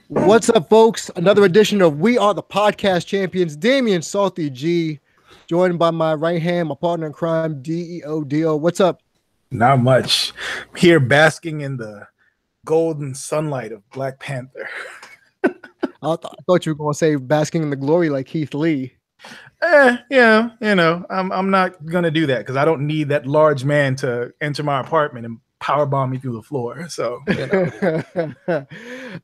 What's up, folks? Another edition of We Are the Podcast Champions. Damian Salty G, joined by my right hand, my partner in crime, DEO Dio. What's up? Not much. Here basking in the golden sunlight of Black Panther. I thought you were going to say basking in the glory like Keith Lee. Yeah, I'm not gonna do that because I don't need that large man to enter my apartment and powerbomb me through the floor. So,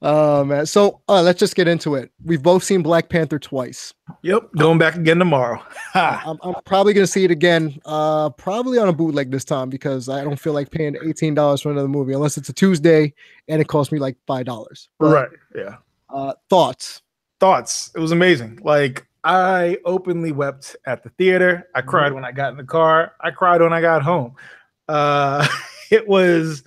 man. So let's just get into it. We've both seen Black Panther twice. Yep, going back again tomorrow. I'm probably gonna see it again, probably on a bootleg this time because I don't feel like paying $18 for another movie unless it's a Tuesday and it costs me like $5. Right? Yeah. Thoughts? It was amazing. Like, I openly wept at the theater. I cried when I got in the car. I cried when I got home. It was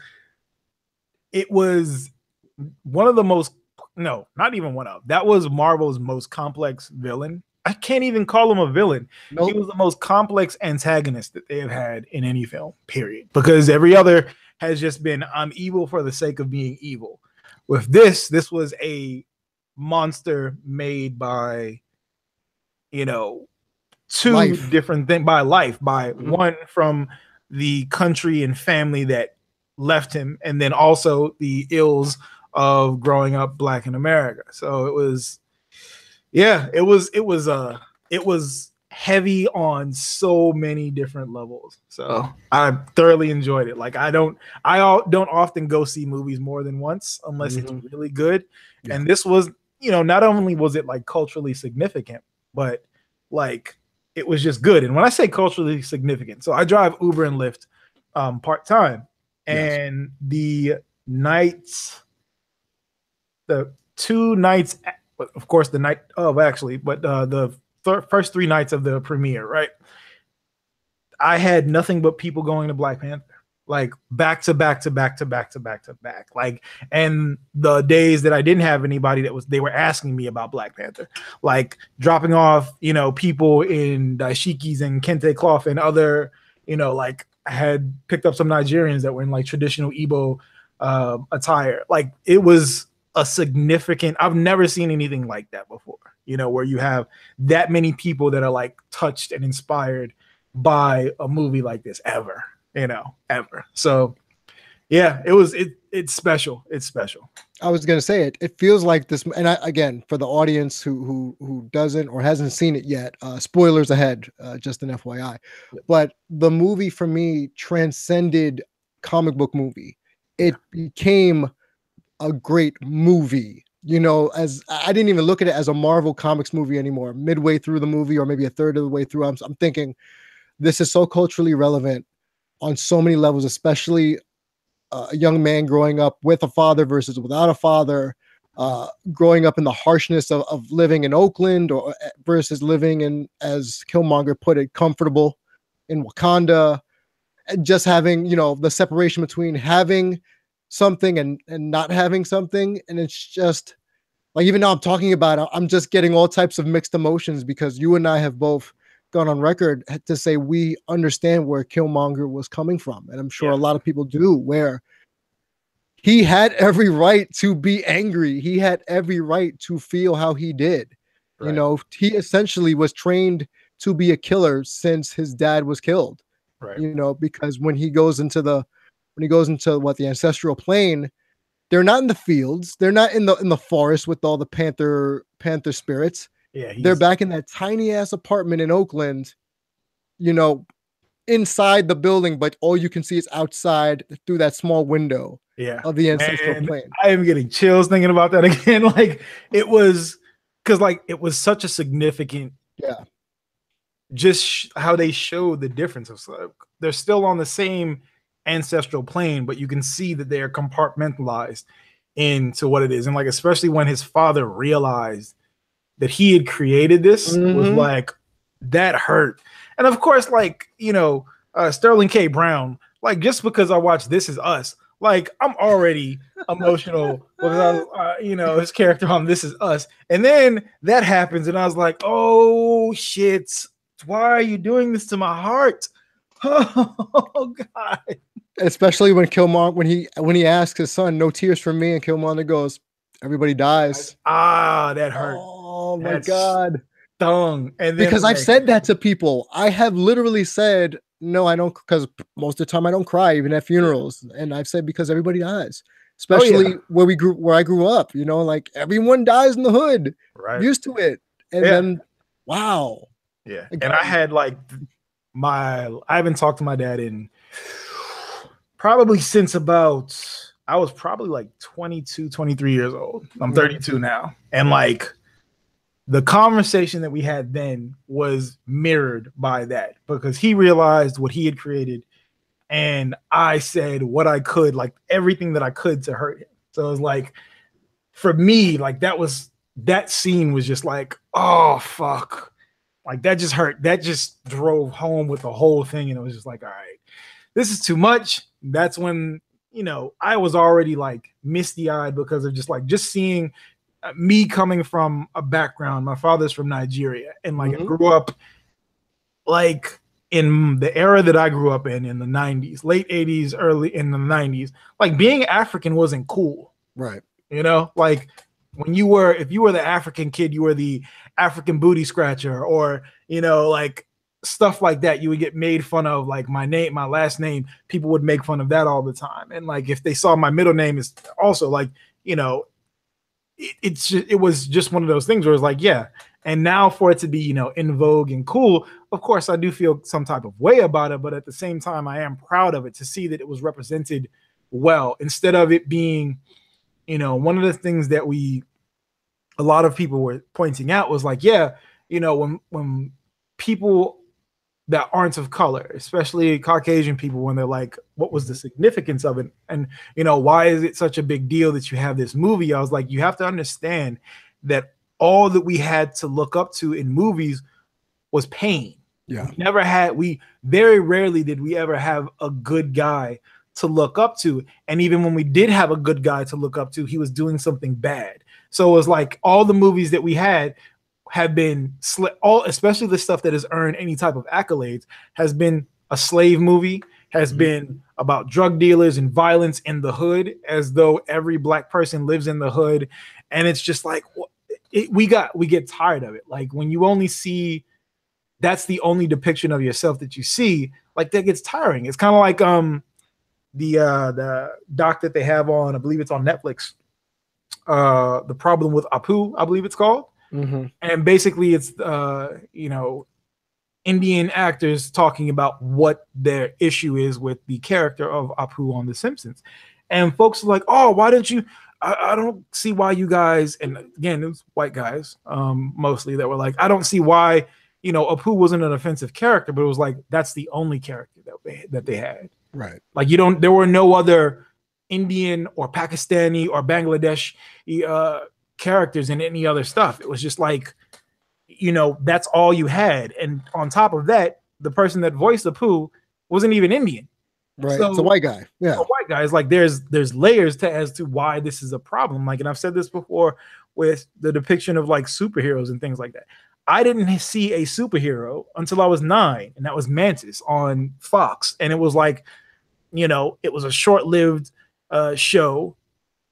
one of the most, no, not even one of, that was Marvel's most complex villain. I can't even call him a villain. Nope. He was the most complex antagonist that they have had in any film, period. Because every other has just been, I'm evil for the sake of being evil. With this was a monster made by, two different things, by one from the country and family that left him, and then also the ills of growing up Black in America. So it was heavy on so many different levels. So I thoroughly enjoyed it. Like I don't often go see movies more than once unless it's really good. Yeah. And this was, not only was it like culturally significant, but like it was just good. And when I say culturally significant, so I drive Uber and Lyft part-time. And the 2 nights, of course, the night of actually, but the first 3 nights of the premiere, right? I had nothing but people going to Black Panther, like back to back to back to back to back to back. Like, and the days that I didn't have anybody they were asking me about Black Panther, like dropping off, people in dashikis and kente cloth and other, like I had picked up some Nigerians that were in like traditional Igbo attire. Like it was a significant, I've never seen anything like that before, where you have that many people that are like touched and inspired by a movie like this ever. So yeah, it's special. It's special. I was going to say it feels like this. And again, for the audience who doesn't or hasn't seen it yet, spoilers ahead, just an FYI, but the movie for me transcended comic book movie. It became a great movie, as I didn't even look at it as a Marvel Comics movie anymore. Midway through the movie, or maybe a third of the way through, I'm thinking this is so culturally relevant on so many levels, especially a young man growing up with a father versus without a father, growing up in the harshness of living in Oakland or versus living in, as Killmonger put it, comfortable in Wakanda, and just having, the separation between having something and not having something. And it's just like, even now I'm talking about it, I'm just getting all types of mixed emotions because you and I have both gone on record to say we understand where Killmonger was coming from. And I'm sure a lot of people do, where he had every right to be angry. He had every right to feel how he did. Right. He essentially was trained to be a killer since his dad was killed. Right. Because when he goes into the ancestral plane, they're not in the fields. They're not in the forest with all the panther spirits. Yeah, they're back in that tiny ass apartment in Oakland, inside the building, but all you can see is outside through that small window of the ancestral plane. I am getting chills thinking about that again. Like it was, because like it was such a significant, just how they showed the difference of they're still on the same ancestral plane, but you can see that they are compartmentalized into what it is. And like, especially when his father realized that he had created this, was like, that hurt. And of course, like, Sterling K. Brown, like, just because I watched This Is Us, like, I'm already emotional because his character on This Is Us. And then that happens, and I was like, oh shit, why are you doing this to my heart? Oh God. Especially when Killmonger, when he asks his son, "No tears for me," and Killmonger goes, Everybody dies. Ah, that hurt. Oh my That God. stung. And then Because I've like, said that to people. I have literally said, no, I don't, because most of the time I don't cry, even at funerals. And I've said because everybody dies, especially where I grew up, you know, like everyone dies in the hood. right. Used to it. And then, wow. Yeah. Again. And I had like I haven't talked to my dad in probably since about, I was probably like 22, 23 years old. I'm 32 now. And like the conversation that we had then was mirrored by that, because he realized what he had created and I said what I could, like everything that I could to hurt him. So it was like, for me, like that scene was just like, oh fuck. Like that just hurt. That just drove home with the whole thing. And it was just like, all right, this is too much. That's when, you know, I was already like misty eyed because of just seeing me coming from a background. My father's from Nigeria, and like I grew up like in the era that I grew up in the 90s, late 80s, early in the 90s, like being African wasn't cool. Right. You know, like if you were the African kid, you were the African booty scratcher, or, you know, like stuff like that. You would get made fun of. Like my last name, people would make fun of that all the time. And like, if they saw my middle name is also like, you know, it was just one of those things where it's like, yeah. And now for it to be, you know, in vogue and cool, of course I do feel some type of way about it, but at the same time, I am proud of it to see that it was represented well, instead of it being, you know, one of the things that a lot of people were pointing out was like, yeah, you know, when people that aren't of color, especially Caucasian people, when they're like, what was the significance of it? And, you know, why is it such a big deal that you have this movie? I was like, you have to understand that all that we had to look up to in movies was pain. Yeah. We very rarely did we ever have a good guy to look up to. And even when we did have a good guy to look up to, he was doing something bad. So it was like all the movies that we had have been especially the stuff that has earned any type of accolades, has been a slave movie, has been about drug dealers and violence in the hood, as though every black person lives in the hood. And it's just like, we get tired of it. Like when you only see, that's the only depiction of yourself that you see, like that gets tiring. It's kind of like the doc that they have on, I believe it's on Netflix, The Problem with Apu, I believe it's called. And basically it's you know, Indian actors talking about what their issue is with the character of Apu on The Simpsons. And folks are like, oh, why don't you, I don't see why you guys, and again, it was white guys mostly, that were like, I don't see why, you know, Apu wasn't an offensive character, but it was like, that's the only character that they had. Right. Like there were no other Indian or Pakistani or Bangladesh characters in any other stuff. It was just like, you know, that's all you had. And on top of that, the person that voiced Apu wasn't even Indian. Right. So, it's a white guy. Yeah. A white guy is like, there's layers as to why this is a problem. Like, and I've said this before with the depiction of like superheroes and things like that. I didn't see a superhero until I was 9, and that was Mantis on Fox. And it was like, you know, it was a short-lived show.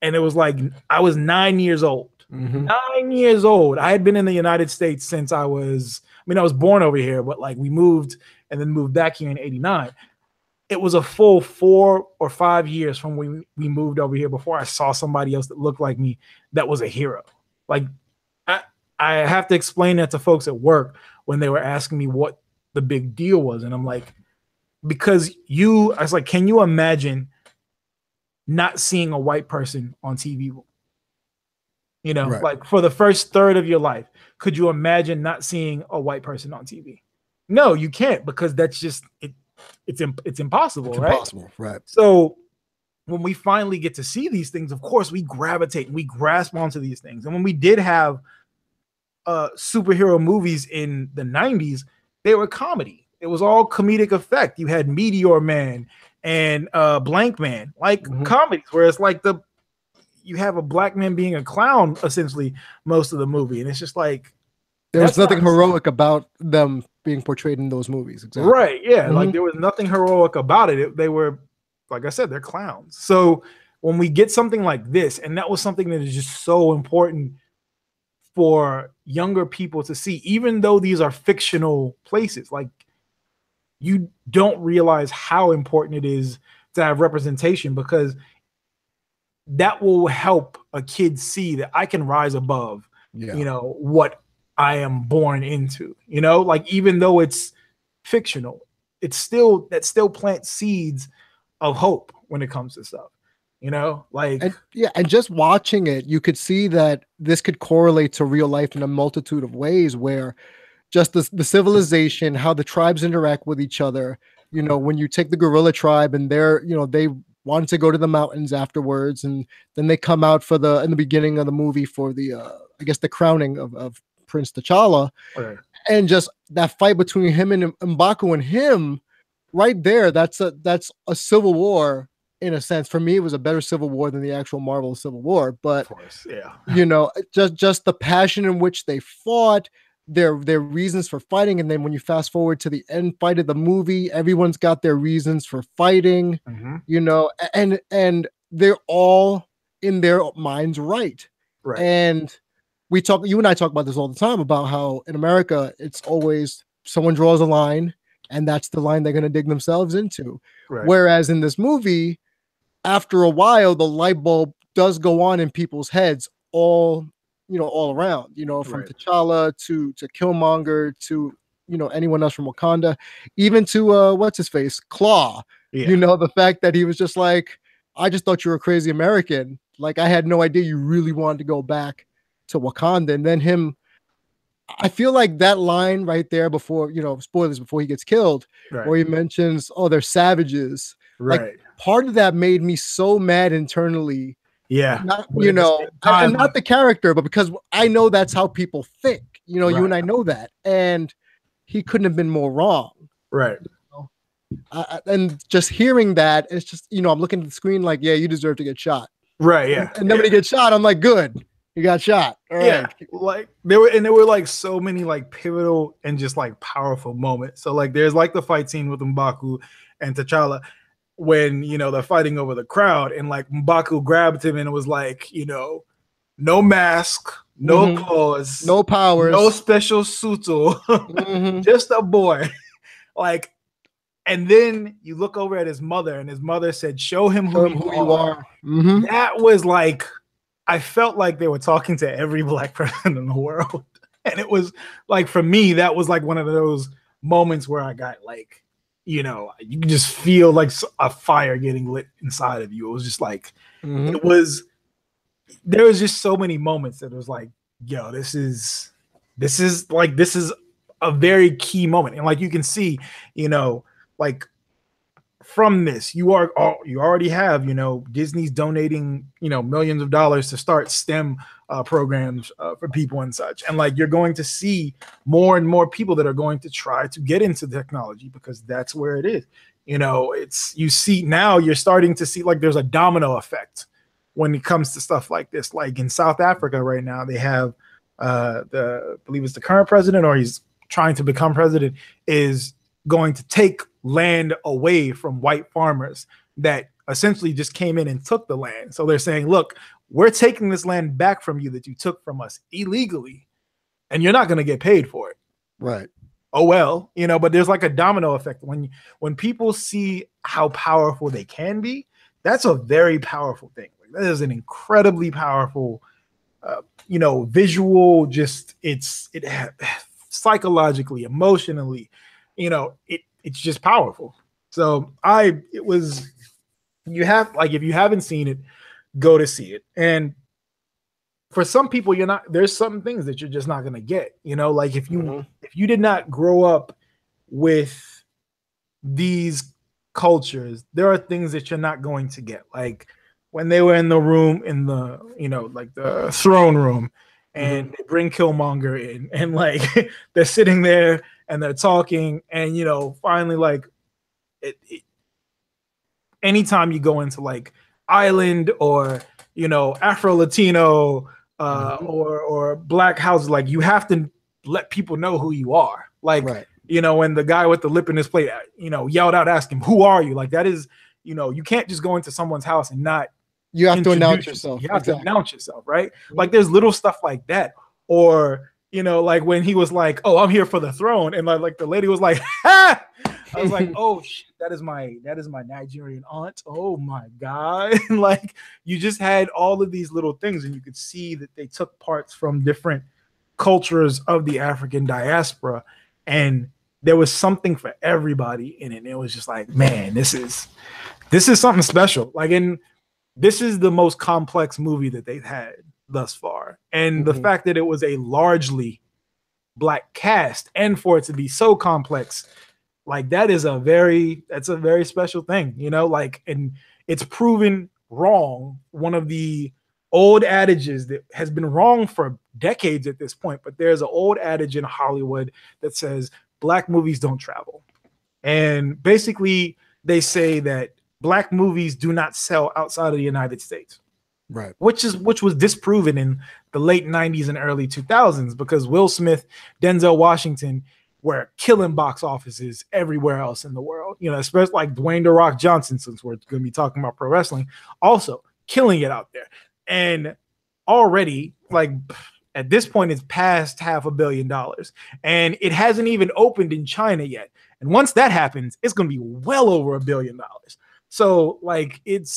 And it was like, I was 9 years old. 9 years old. I had been in the United States since I was born over here, but like we moved and then moved back here in 89. It was a full 4 or 5 years from when we moved over here before I saw somebody else that looked like me that was a hero. Like, I have to explain that to folks at work when they were asking me what the big deal was. And I'm like, because I was like, can you imagine not seeing a white person on TV? You know, right. Like for the first third of your life, could you imagine not seeing a white person on TV? No, you can't, because that's just it's impossible. It's impossible, right? So when we finally get to see these things, of course, we gravitate and we grasp onto these things. And when we did have superhero movies in the 90s, they were comedy. It was all comedic effect. You had Meteor Man and Blank Man, like comedies, where it's like you have a black man being a clown essentially most of the movie, and it's just like there's nothing heroic about them being portrayed in those movies. Exactly. Right? Yeah, like there was nothing heroic about it. They were, like I said, they're clowns. So when we get something like this, and that was something that is just so important for younger people to see, even though these are fictional places, like you don't realize how important it is to have representation, because that will help a kid see that I can rise above, you know, what I am born into, you know, like even though it's fictional, it's still, that still plants seeds of hope when it comes to stuff, you know, like. And just watching it, you could see that this could correlate to real life in a multitude of ways, where just the civilization, how the tribes interact with each other. You know, when you take the gorilla tribe and they're, you know, they wanted to go to the mountains afterwards, and then they come out for in the beginning of the movie for the I guess the crowning of Prince T'Challa, right. And just that fight between him and M'Baku and him right there, that's a civil war in a sense. For me, it was a better civil war than the actual Marvel Civil War, but of course, yeah. You know, just the passion in which they fought, their reasons for fighting, and then when you fast forward to the end fight of the movie, everyone's got their reasons for fighting, you know, and they're all in their minds right. And you and I talk about this all the time, about how in America it's always someone draws a line and that's the line they're going to dig themselves into, whereas in this movie, after a while, the light bulb does go on in people's heads, all around, you know, from T'Challa to Killmonger to, you know, anyone else from Wakanda, even to what's his face, Claw. You know, the fact that he was just like, I just thought you were a crazy American. Like, I had no idea you really wanted to go back to Wakanda. And then him, I feel like that line right there before, you know, spoilers, before he gets killed, where he mentions, oh, they're savages. Like, part of that made me so mad internally. Not, you know, and not the character, but because I know that's how people think. You know, you and I know that. And he couldn't have been more wrong. You know? And just hearing that, it's just, you know, I'm looking at the screen like, yeah, you deserve to get shot. And nobody gets shot. I'm like, good. You got shot. All right. Like there were like so many like pivotal and just like powerful moments. So like there's like the fight scene with M'Baku and T'Challa when, you know, they're fighting over the crowd, and like M'Baku grabbed him and it was like, you know, no mask, no claws, no powers, no special suit, just a boy. Like, and then you look over at his mother, and his mother said, show him who you are. That was like, I felt like they were talking to every black person in the world. And it was like, for me, that was like one of those moments where I got like, you know, you can just feel like a fire getting lit inside of you. It was just like, there was just so many moments that it was like, yo, this is a very key moment. And like, you can see, you know, like from this, you already have, you know, Disney's donating, you know, millions of dollars to start STEM programs for people and such. And like, you're going to see more and more people that are going to try to get into technology, because that's where it is. You know, you're starting to see like there's a domino effect when it comes to stuff like this. Like in South Africa right now, they have I believe it's the current president, or he's trying to become president, is going to take land away from white farmers that essentially just came in and took the land. So they're saying, look, we're taking this land back from you that you took from us illegally, and you're not going to get paid for it. Oh, well, you know, but there's like a domino effect. When people see how powerful they can be, that's a very powerful thing. Like, that is an incredibly powerful, you know, visual, just psychologically, emotionally, you know, it's just powerful. So if you haven't seen it, go to see it. And for some people, there's some things that you're just not going to get, you know, like if you did not grow up with these cultures, there are things that you're not going to get. Like when they were in the room, in the, you know, like the throne room, and they bring Killmonger in, and like they're sitting there and they're talking, and, you know, finally, like anytime you go into like island or, you know, Afro-Latino or black houses, like you have to let people know who you are. Like, you know, when the guy with the lip in his plate, you know, yelled out, ask him, who are you? Like, that is, you know, you can't just go into someone's house and not You have to announce introduce yourself. You have Exactly. to announce yourself, right? Like there's little stuff like that. Or, like when he was like, "Oh, I'm here for the throne," and like the lady was like, "Ha!" I was like, "Oh shit, that is my Nigerian aunt. Oh my god!" And like you just had all of these little things, and you could see that they took parts from different cultures of the African diaspora, and there was something for everybody in it. And it was just like, man, this is something special. Like, and this is the most complex movie that they've had thus far. And the fact that it was a largely black cast, and for it to be so complex, like that's a very special thing, like, and it's proven wrong. One of the old adages that has been wrong for decades at this point, but there's an old adage in Hollywood that says black movies don't travel. And basically they say that black movies do not sell outside of the United States. Right. Which was disproven in the late 90s and early 2000s, because Will Smith, Denzel Washington were killing box offices everywhere else in the world. Especially like Dwayne "The Rock" Johnson, since we're going to be talking about pro wrestling, also killing it out there. And already, like, at this point, it's past $500 million, and it hasn't even opened in China yet. And once that happens, it's going to be well over $1 billion. So, like, it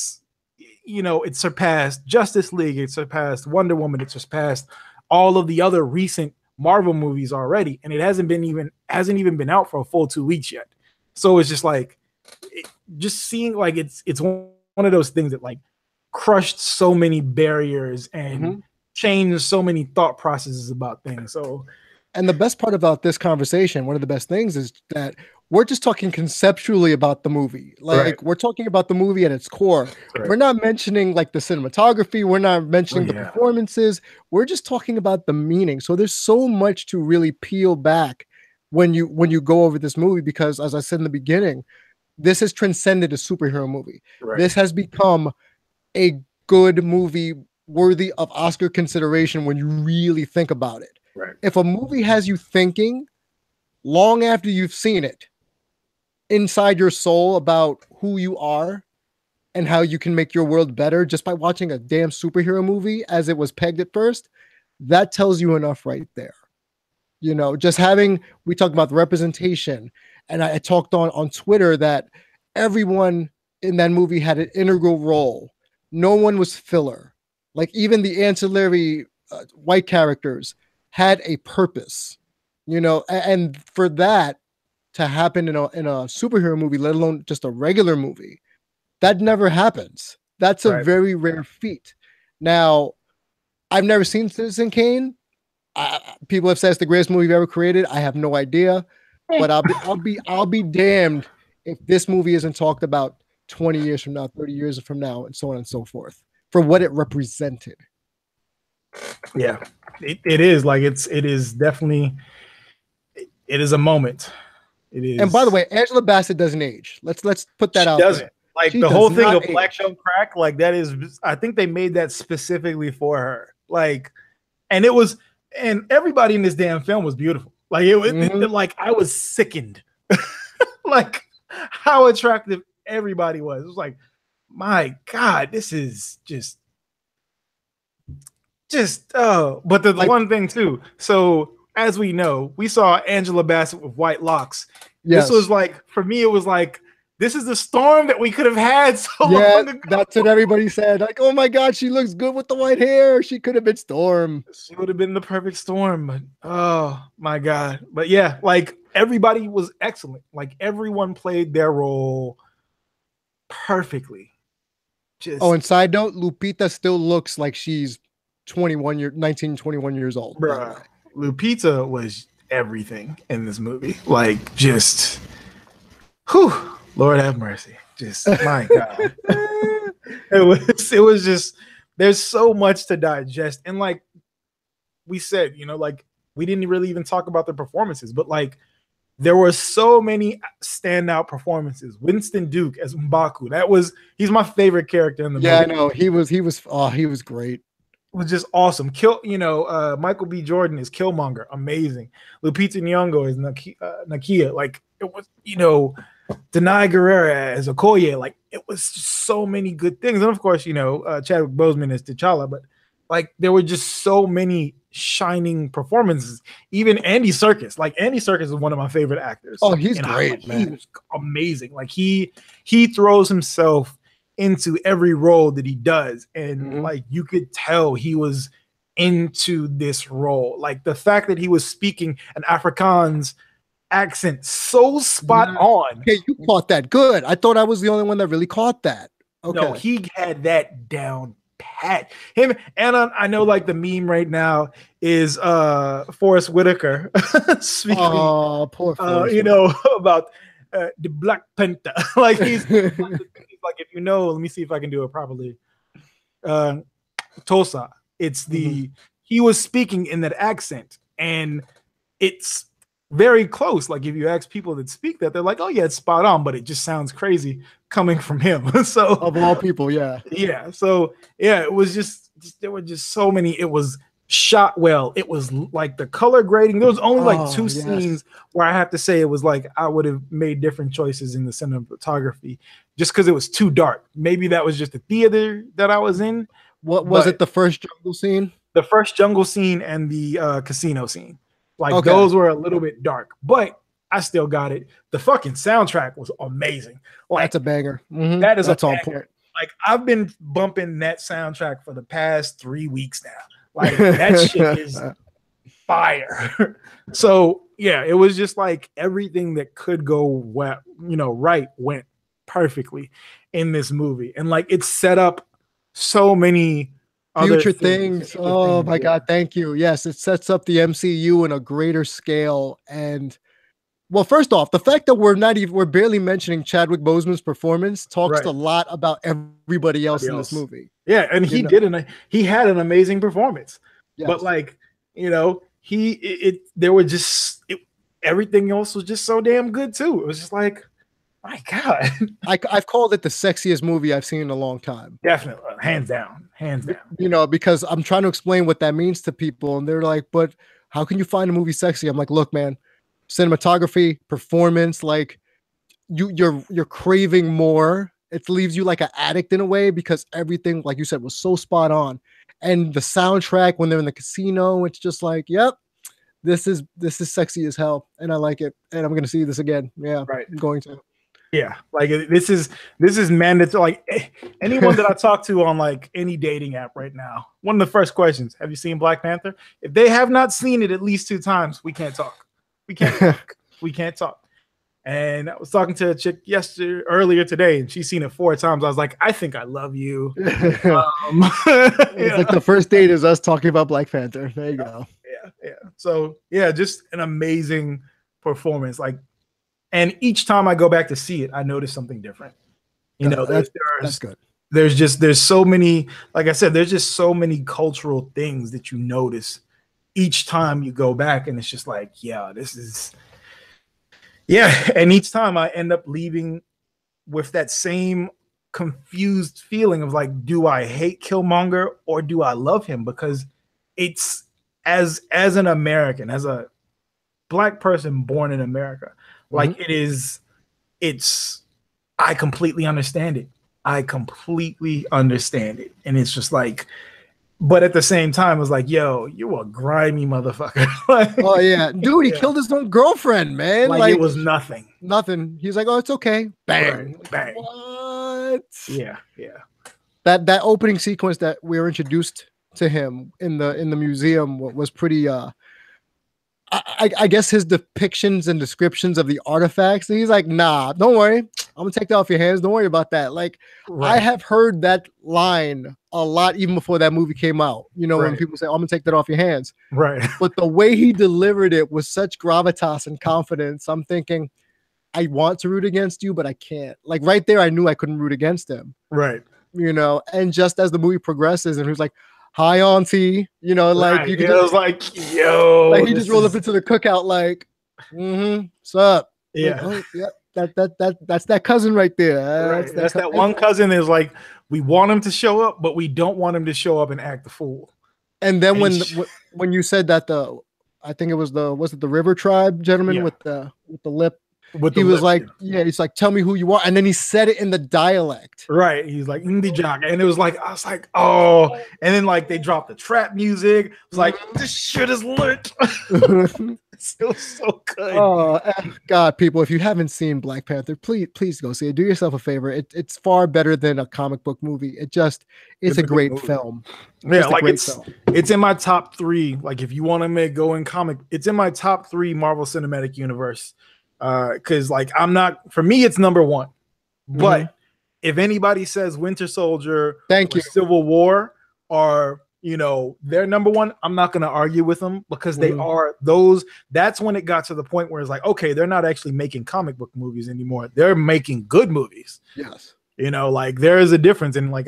surpassed Justice League, it surpassed Wonder Woman, it surpassed all of the other recent Marvel movies already, and it hasn't even been out for a full 2 weeks yet. So it's just like, just seeing, like, it's one of those things that like crushed so many barriers and changed so many thought processes about things. So, and the best part about this conversation, one of the best things, is that we're just talking conceptually about the movie. Like, we're talking about the movie at its core. We're not mentioning like the cinematography. We're not mentioning the performances. We're just talking about the meaning. So there's so much to really peel back when you go over this movie, because as I said in the beginning, this has transcended a superhero movie. This has become a good movie worthy of Oscar consideration when you really think about it. If a movie has you thinking long after you've seen it, inside your soul, about who you are and how you can make your world better just by watching a damn superhero movie as it was pegged at first, that tells you enough right there. Just having, we talked about the representation, and I talked on Twitter that everyone in that movie had an integral role. No one was filler. Like, even the ancillary white characters had a purpose, and for that to happen in a superhero movie, let alone just a regular movie, that never happens. That's a very rare feat. Now, I've never seen Citizen Kane. People have said it's the greatest movie ever created. I have no idea, but I'll be damned if this movie isn't talked about 20 years from now, 30 years from now, and so on and so forth, for what it represented. Yeah, it is. Like, it is definitely, it is a moment. It is. And by the way, Angela Bassett doesn't age. Let's put that out there. Like, the whole thing of Black Don't Crack, like, that is, I think they made that specifically for her. Like, and everybody in this damn film was beautiful. Like, like, I was sickened. Like, how attractive everybody was. It was like, my God, this is just but the one thing too. So, as we know, we saw Angela Bassett with white locks. Yes. This was like, for me, it was like, this is the Storm that we could have had so long ago. That's what everybody said. Like, oh my God, she looks good with the white hair. She could have been Storm. She would have been the perfect Storm. But, oh my God. But yeah, like, everybody was excellent. Like, everyone played their role perfectly. And side note, Lupita still looks like she's 21 years old. Bruh, Lupita was everything in this movie. Like, just, whew, Lord have mercy. Just, my God. It was just, there's so much to digest. And like we said, like, we didn't really even talk about the performances, but like, there were so many standout performances. Winston Duke as M'Baku. He's my favorite character in the movie. Yeah, I know. He was great. It was just awesome. Michael B. Jordan is Killmonger. Amazing. Lupita Nyong'o is Nakia. Like, it was, Denai Guerrera as Okoye. Like it was just so many good things, and of course, Chadwick Boseman is T'Challa, but like there were just so many shining performances. Even Andy Serkis, like Andy Serkis is one of my favorite actors. Oh, he's great, man. He was amazing. Like he throws himself into every role that he does, and like you could tell he was into this role. Like the fact that he was speaking an Afrikaans accent so spot on. Okay, you caught that good. I thought I was the only one that really caught that. Okay. No, he had that down pat. Him and I know like the meme right now is Forrest Whitaker speaking. Oh, poor Forrest. About the Black Panther. Like he's like, if let me see if I can do it properly. Tulsa. It's he was speaking in that accent, and it's very close. Like if you ask people that speak that, they're like, "Oh yeah, it's spot on," but it just sounds crazy coming from him. So of all people, yeah. So yeah, it was just there were just so many. It was shot well. It was like the color grading. There was only like two scenes where I have to say it was like I would have made different choices in the cinematography just because it was too dark. Maybe that was just the theater that I was in. What was it? The first jungle scene? The first jungle scene and the casino scene. Like those were a little bit dark, but I still got it. The fucking soundtrack was amazing. Like that's a banger. That's on point. Like I've been bumping that soundtrack for the past 3 weeks now. Like that shit is fire. So yeah, it was just like everything that could go right went perfectly in this movie, and like it set up so many future things. Oh my God, thank you. Yes, it sets up the MCU in a greater scale. And well, first off, the fact that we're barely mentioning Chadwick Boseman's performance talks a lot about everybody else in this movie. Yeah, and he had an amazing performance. Yes. But like, everything else was just so damn good too. It was just like, my God. I've called it the sexiest movie I've seen in a long time. Definitely. Hands down. Because I'm trying to explain what that means to people. And they're like, but how can you find a movie sexy? I'm like, look, man, cinematography, performance, like you're craving more. It leaves you like an addict in a way because everything, like you said, was so spot on. And the soundtrack when they're in the casino, it's just like, yep, this is sexy as hell. And I like it. And I'm going to see this again. Yeah, right. I'm going to. Yeah, like this is mandatory. Like anyone that I talk to on like any dating app right now, one of the first questions: have you seen Black Panther? If they have not seen it at least 2 times, we can't talk. We can't talk. And I was talking to a chick earlier today, and she's seen it 4 times. I was like, I think I love you. It's like the first date is us talking about Black Panther. There you go. Yeah. So yeah, just an amazing performance. Like. And each time I go back to see it, I notice something different. That's good. There's so many, like I said, there's just so many cultural things that you notice each time you go back. And it's just like, And each time I end up leaving with that same confused feeling of like, do I hate Killmonger or do I love him? Because it's as an American, as a Black person born in America, like I completely understand it. And it's just like, but at the same time, it's like, yo, you a grimy motherfucker. Oh yeah. Dude, he killed his own girlfriend, man. Like it was nothing. He's like, oh, it's okay. Bang. Right. Bang. What? Yeah. That opening sequence that we were introduced to him in the museum was pretty I guess his depictions and descriptions of the artifacts, and he's like, nah, don't worry. I'm gonna take that off your hands. Don't worry about that. Like, I have heard that line a lot even before that movie came out. When people say, I'm gonna take that off your hands. Right. But the way he delivered it with such gravitas and confidence, I'm thinking, I want to root against you, but I can't. Like right there, I knew I couldn't root against him. Right. And just as the movie progresses, and he was like, hi, auntie, like you can. It was like, yo, like he just rolled up into the cookout, like, what's up? Yeah, like, oh, yeah, that's that cousin right there. Right. That's that one cousin is like, we want him to show up, but we don't want him to show up and act the fool. And then when you said that I think it was the River Tribe gentleman with the lip, with He the was lip, like, yeah, he's like, tell me who you are. And then he said it in the dialect. right. He's like, Indie Jock. And it was like, I was like, oh. And then like they dropped the trap music. It's like, this shit is lit. It was so good. Oh God, people, if you haven't seen Black Panther, please go see it. Do yourself a favor. It's far better than a comic book movie. It's a great film. Yeah, like it's in my top 3. Like if you want to go in comic, it's in my top 3 Marvel Cinematic Universe. Because like for me, it's number 1. But if anybody says Winter Soldier, thank you, Civil War, or they're number 1, I'm not going to argue with them because they are those. That's when it got to the point where it's like, okay, they're not actually making comic book movies anymore. They're making good movies. Yes. Like there is a difference. And like,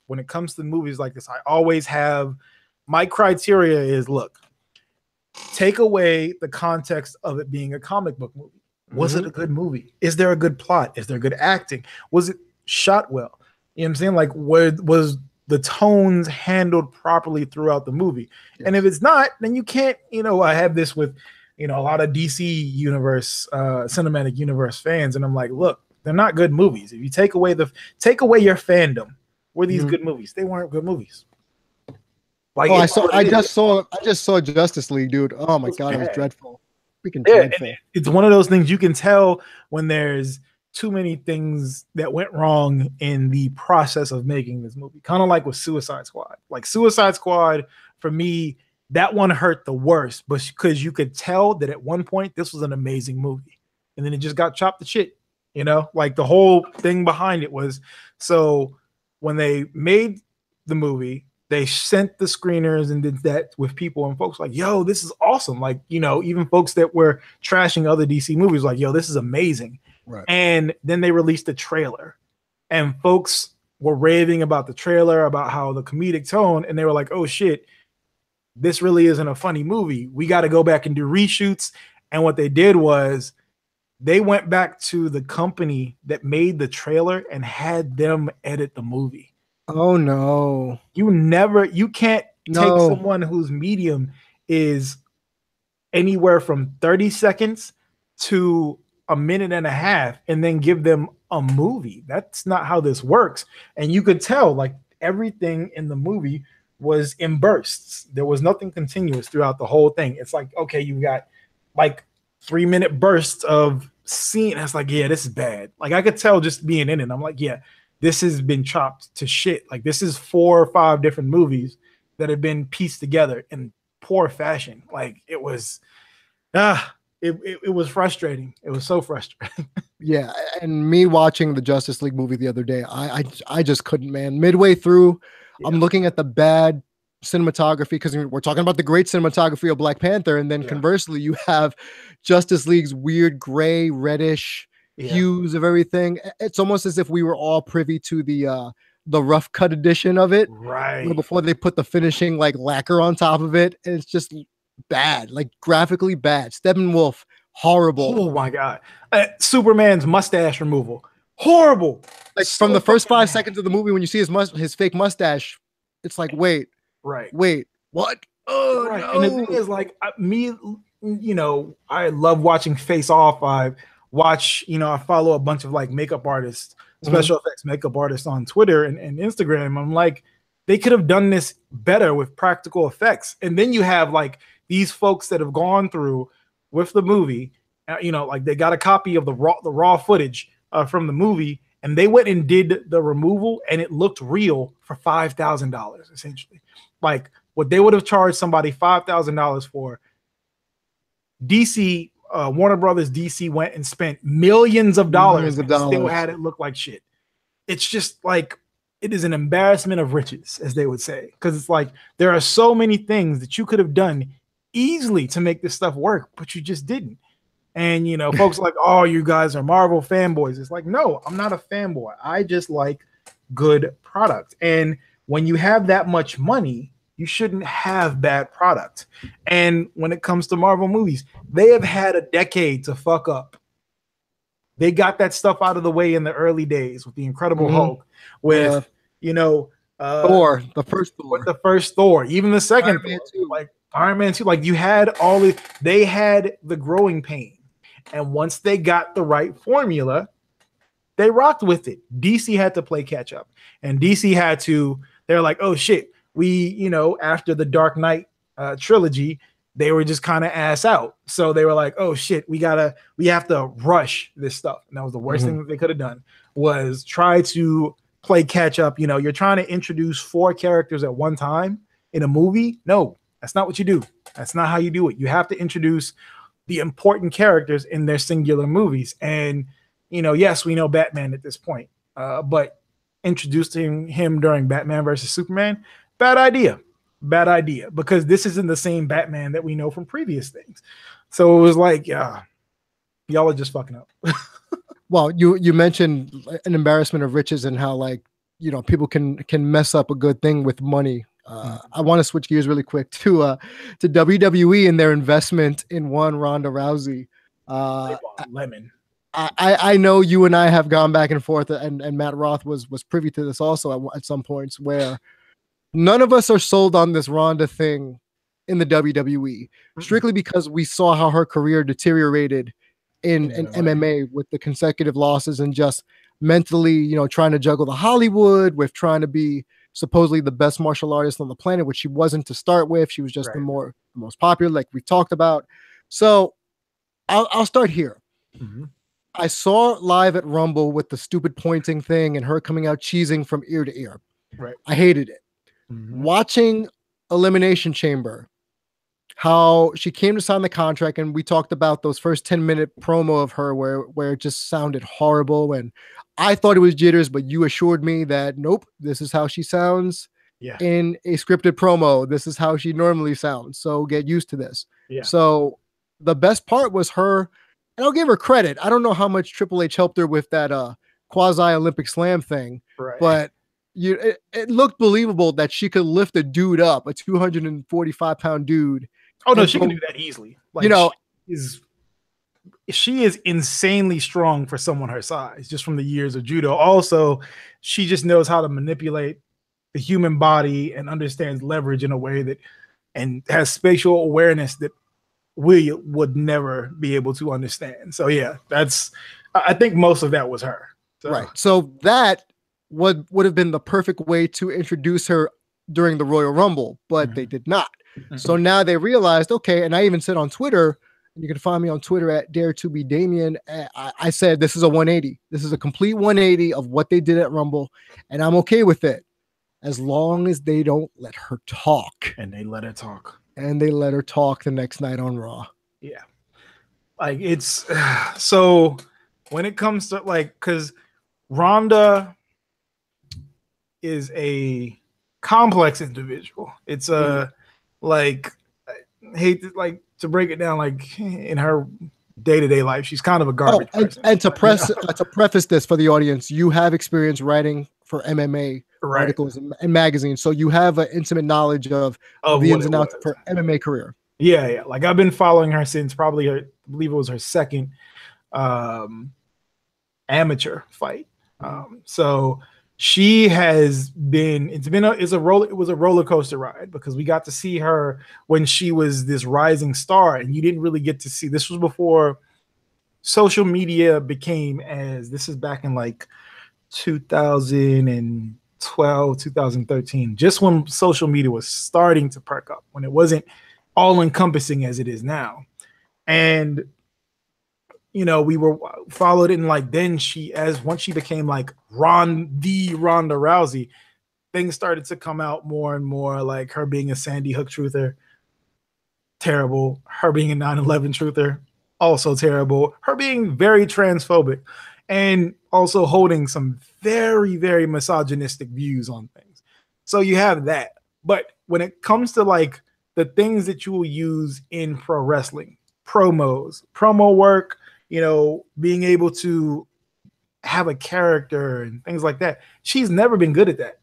when it comes to movies like this, I always have my criteria is, look, take away the context of it being a comic book movie. Was it a good movie? Is there a good plot? Is there good acting? Was it shot well? You know what I'm saying? Like, was the tones handled properly throughout the movie? Yes. And if it's not, then you can't, I have this with, a lot of DC universe, cinematic universe fans. And I'm like, look, they're not good movies. If you take away your fandom, were these good movies? They weren't good movies. Like, I just saw Justice League, dude. Oh my God, it was dreadful. It's one of those things you can tell when there's too many things that went wrong in the process of making this movie. Kind of like with Suicide Squad. Like Suicide Squad, for me, that one hurt the worst, but because you could tell that at one point this was an amazing movie, and then it just got chopped to shit. Like the whole thing behind it was, so when they made the movie, they sent the screeners and did that with people, and folks like, yo, this is awesome. Like, even folks that were trashing other DC movies, like, yo, this is amazing. Right. And then they released a trailer, and folks were raving about the trailer, about how the comedic tone, and they were like, oh shit, this really isn't a funny movie. We got to go back and do reshoots. And what they did was they went back to the company that made the trailer and had them edit the movie. Oh no. You can't take someone whose medium is anywhere from 30 seconds to a minute and a half and then give them a movie. That's not how this works. And you could tell like everything in the movie was in bursts. There was nothing continuous throughout the whole thing. It's like, okay, you got like 3-minute bursts of scene. It's like, yeah, this is bad. Like I could tell just being in it. I'm like, yeah, this has been chopped to shit. Like this is 4 or 5 different movies that have been pieced together in poor fashion. Like it was, it was frustrating. It was so frustrating. Yeah, and me watching the Justice League movie the other day, I just couldn't, man. Midway through, I'm looking at the bad cinematography because we're talking about the great cinematography of Black Panther, and then conversely, you have Justice League's weird gray, reddish hues of everything. It's almost as if we were all privy to the rough cut edition of it, right? Before they put the finishing like lacquer on top of it, and it's just bad, like graphically bad. Steppenwolf, horrible. Oh my God. Superman's mustache removal, horrible. Like so from the first 5 seconds of the movie, when you see his fake mustache, it's like, wait, what? Oh, right. No. And the thing is, like I love watching Face Off. I follow a bunch of like makeup artists, special effects makeup artists on Twitter and Instagram. I'm like, they could have done this better with practical effects. And then you have like these folks that have gone through with the movie, like they got a copy of the raw footage from the movie, and they went and did the removal, and it looked real for $5,000 essentially. Like what they would have charged somebody $5,000 for. DC, Warner Brothers DC went and spent millions of dollars and still had it look like shit. It's just like, it is an embarrassment of riches, as they would say, because it's like there are so many things that you could have done easily to make this stuff work, but you just didn't. And folks are like, oh, you guys are Marvel fanboys. It's like, no, I'm not a fanboy. I just like good product. And when you have that much money, you shouldn't have bad product. And when it comes to Marvel movies, they have had a decade to fuck up. They got that stuff out of the way in the early days with the Incredible Hulk, with Thor, the first Thor, even the second Thor, like Iron Man 2. Like you had they had the growing pain, And once they got the right formula, they rocked with it. DC had to play catch up, and DC had to. They're like, oh shit, we after the Dark Knight trilogy, they were just kind of ass out. So they were like, oh shit, we have to rush this stuff. And that was the worst thing that they could have done, was try to play catch up. You're trying to introduce 4 characters at one time in a movie. No, that's not what you do. That's not how you do it. You have to introduce the important characters in their singular movies. And, yes, we know Batman at this point, but introducing him during Batman versus Superman, bad idea, because this isn't the same Batman that we know from previous things. So it was like, y'all are just fucking up. Well, you mentioned an embarrassment of riches and how people can mess up a good thing with money. I want to switch gears really quick to WWE and their investment in one Ronda Rousey. Lemon. I know you and I have gone back and forth, and Matt Roth was privy to this also at some points, where none of us are sold on this Ronda thing in the WWE, strictly because we saw how her career deteriorated in MMA with the consecutive losses, and just mentally, trying to juggle the Hollywood with trying to be supposedly the best martial artist on the planet, which she wasn't to start with. She was just the most popular, like we talked about. So I'll start here. I saw live at Rumble with the stupid pointing thing and her coming out cheesing from ear to ear. Right. I hated it. Watching Elimination Chamber, how she came to sign the contract, and we talked about those first 10-minute promo of her where it just sounded horrible, and I thought it was jitters, but you assured me that nope, this is how she sounds in a scripted promo. This is how she normally sounds, so get used to this. So the best part was her, and I'll give her credit. I don't know how much Triple H helped her with that quasi Olympic slam thing, but it looked believable that she could lift a dude up, a 245-pound dude. Oh no, she can do that easily. She is insanely strong for someone her size, just from the years of judo. Also, she just knows how to manipulate the human body and understands leverage in a way that, and has spatial awareness that we would never be able to understand. So yeah, I think most of that was her. So. Right. So that would have been the perfect way to introduce her during the Royal Rumble, but they did not. So now they realized, okay, and I even said on Twitter, and you can find me on Twitter at DareToBeDamien, I said this is a 180. This is a complete 180 of what they did at Rumble, and I'm okay with it as long as they don't let her talk. And they let her talk. And they let her talk the next night on Raw. Yeah. Like it's so when it comes to because Ronda is a complex individual. It's I hate to break it down, in her day-to-day life, she's kind of a garbage person. And to preface this for the audience, you have experience writing for MMA articles and magazines, so you have an intimate knowledge of the ins and outs of her MMA career. Yeah. I've been following her since probably I believe it was her second amateur fight. So she has been. It was a roller coaster ride, because we got to see her when she was this rising star, and you didn't really get to see. This was before social media became as. This is back in 2012, 2013, just when social media was starting to perk up, when it wasn't all encompassing as it is now. And we were followed in then once she became the Ronda Rousey, things started to come out more and more, like her being a Sandy Hook truther, terrible. Her being a 9/11 truther, also terrible. Her being very transphobic, and also holding some very, very misogynistic views on things. So you have that. But when it comes to the things that you will use in pro wrestling, promos, promo work, being able to have a character and things like that, she's never been good at that.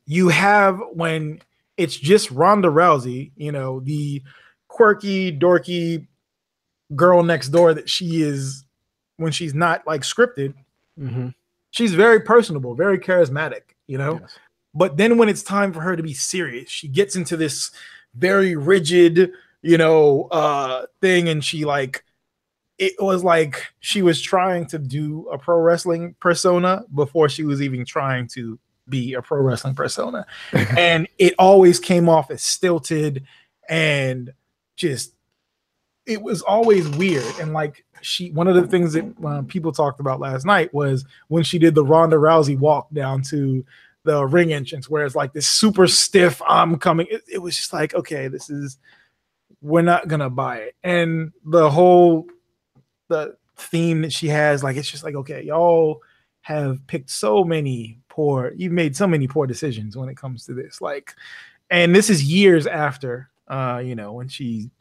You have, when it's just Ronda Rousey, the quirky, dorky girl next door that she is when she's not scripted. She's very personable, very charismatic, Yes. But then when it's time for her to be serious, she gets into this very rigid, thing, and she like it was like she was trying to do a pro wrestling persona before she was even trying to be a pro wrestling persona. And it always came off as stilted and just, it was always weird. And like one of the things that people talked about last night was when she did the Ronda Rousey walk down to the ring entrance, where it's like this super stiff, I'm coming. It was just like, okay, we're not going to buy it. And the theme that she has, like, it's just like, okay, y'all have picked you've made so many poor decisions when it comes to this. Like, and this is years after, when she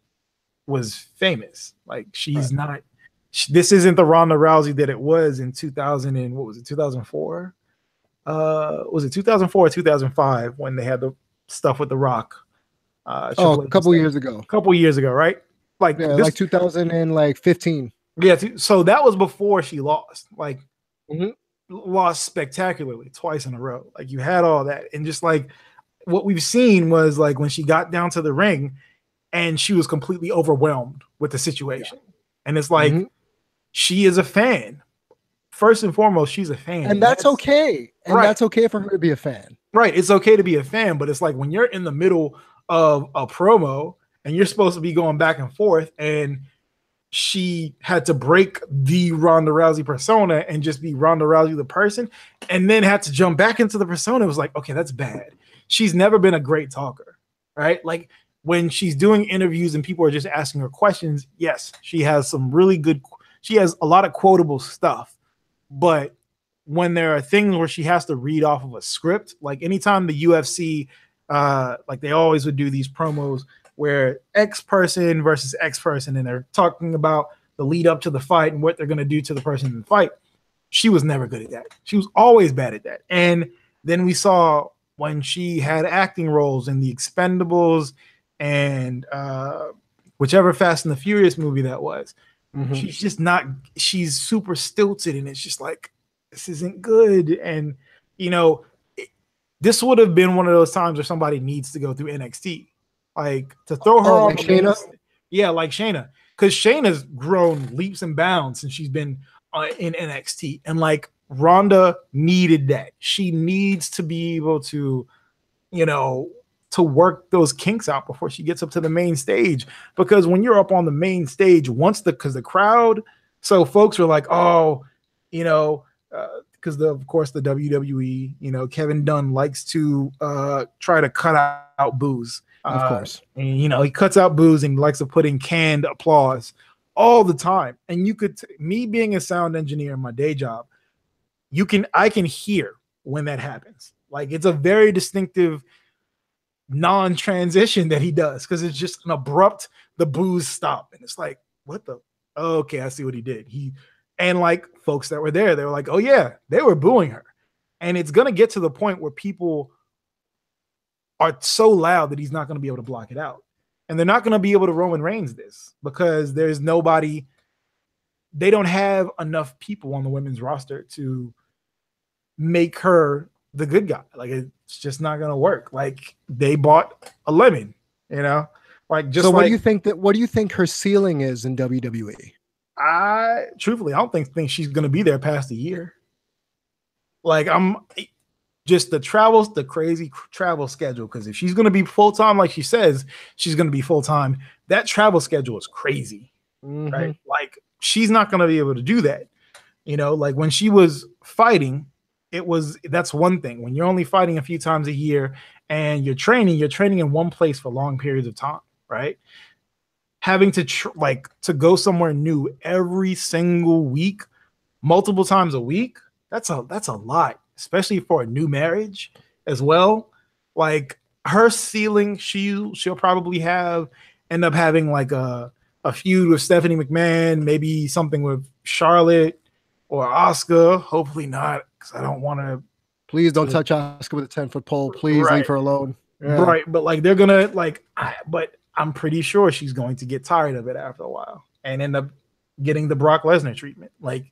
was famous. Like, she's not, this isn't the Ronda Rousey that it was in 2000 and what was it, 2004? Was it 2004 or 2005 when they had the stuff with The Rock? A couple years ago. Right? Like, like 2015. Yeah, so that was before she lost. Like, lost spectacularly twice in a row. Like, you had all that, and just like what we've seen was like when she got down to the ring, and she was completely overwhelmed with the situation. Yeah. And it's like she is a fan. First and foremost, she's a fan, and that's okay. And that's okay for her to be a fan. Right, it's okay to be a fan, but it's like when you're in the middle of a promo and you're supposed to be going back and forth, and she had to break the Ronda Rousey persona and just be Ronda Rousey the person, and then had to jump back into the persona. It was like, okay, that's bad. She's never been a great talker, right? Like when she's doing interviews and people are just asking her questions, yes, she has she has a lot of quotable stuff. But when there are things where she has to read off of a script, like anytime the UFC, like they always would do these promos where X person versus X person, and they're talking about the lead up to the fight and what they're going to do to the person in the fight. She was never good at that. She was always bad at that. And then we saw when she had acting roles in The Expendables and whichever Fast and the Furious movie that was, she's just not, she's super stilted, and it's just like, this isn't good. And, this would have been one of those times where somebody needs to go through NXT. Like, to throw her on like Shayna? Yeah, like Shayna. Because Shayna's grown leaps and bounds since she's been in NXT. And like Ronda needed that. She needs to be able to, to work those kinks out before she gets up to the main stage. Because when you're up on the main stage, because the crowd, so folks were like, oh, because of course the WWE, Kevin Dunn likes to try to cut out boos. Of course. And he cuts out boos and likes to put in canned applause all the time. And me being a sound engineer in my day job, I can hear when that happens. Like, it's a very distinctive non-transition that he does, because it's just an abrupt, the boos stop. And it's like, what the? Okay, I see what he did. And like folks that were there, they were like, oh yeah, they were booing her. And it's going to get to the point where people are so loud that he's not going to be able to block it out. And they're not going to be able to Roman Reigns this, because there's nobody, they don't have enough people on the women's roster to make her the good guy. Like, it's just not going to work. Like, they bought a lemon, like, just. So what do you think her ceiling is in WWE? Truthfully, I don't think she's going to be there past a year. Like, just the crazy travel schedule. Because if she's going to be full-time, like she says, she's going to be full-time. That travel schedule is crazy, right? Like, she's not going to be able to do that. Like when she was fighting, that's one thing. When you're only fighting a few times a year and you're training in one place for long periods of time, right? Having to go somewhere new every single week, multiple times a week, that's a lot, especially for a new marriage as well. Like, her ceiling, she'll probably end up having like a feud with Stephanie McMahon, maybe something with Charlotte or Asuka. Hopefully not, because I don't want to. Please don't touch Asuka with a 10-foot pole. Please leave her alone. Yeah. Right, but like they're gonna but I'm pretty sure she's going to get tired of it after a while and end up getting the Brock Lesnar treatment. Like,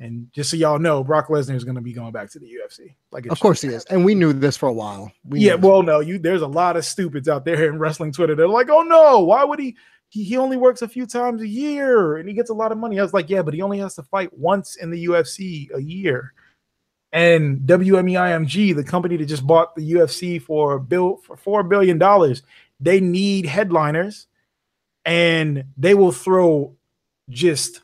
And just so y'all know, Brock Lesnar is going to be going back to the UFC. Like, of course he is, and we knew this for a while. There's a lot of stupids out there in wrestling Twitter. They're like, "Oh no, why would he? He only works a few times a year, and he gets a lot of money." I was like, "Yeah, but he only has to fight once in the UFC a year." And WMEIMG, the company that just bought the UFC for $4 billion, they need headliners, and they will throw just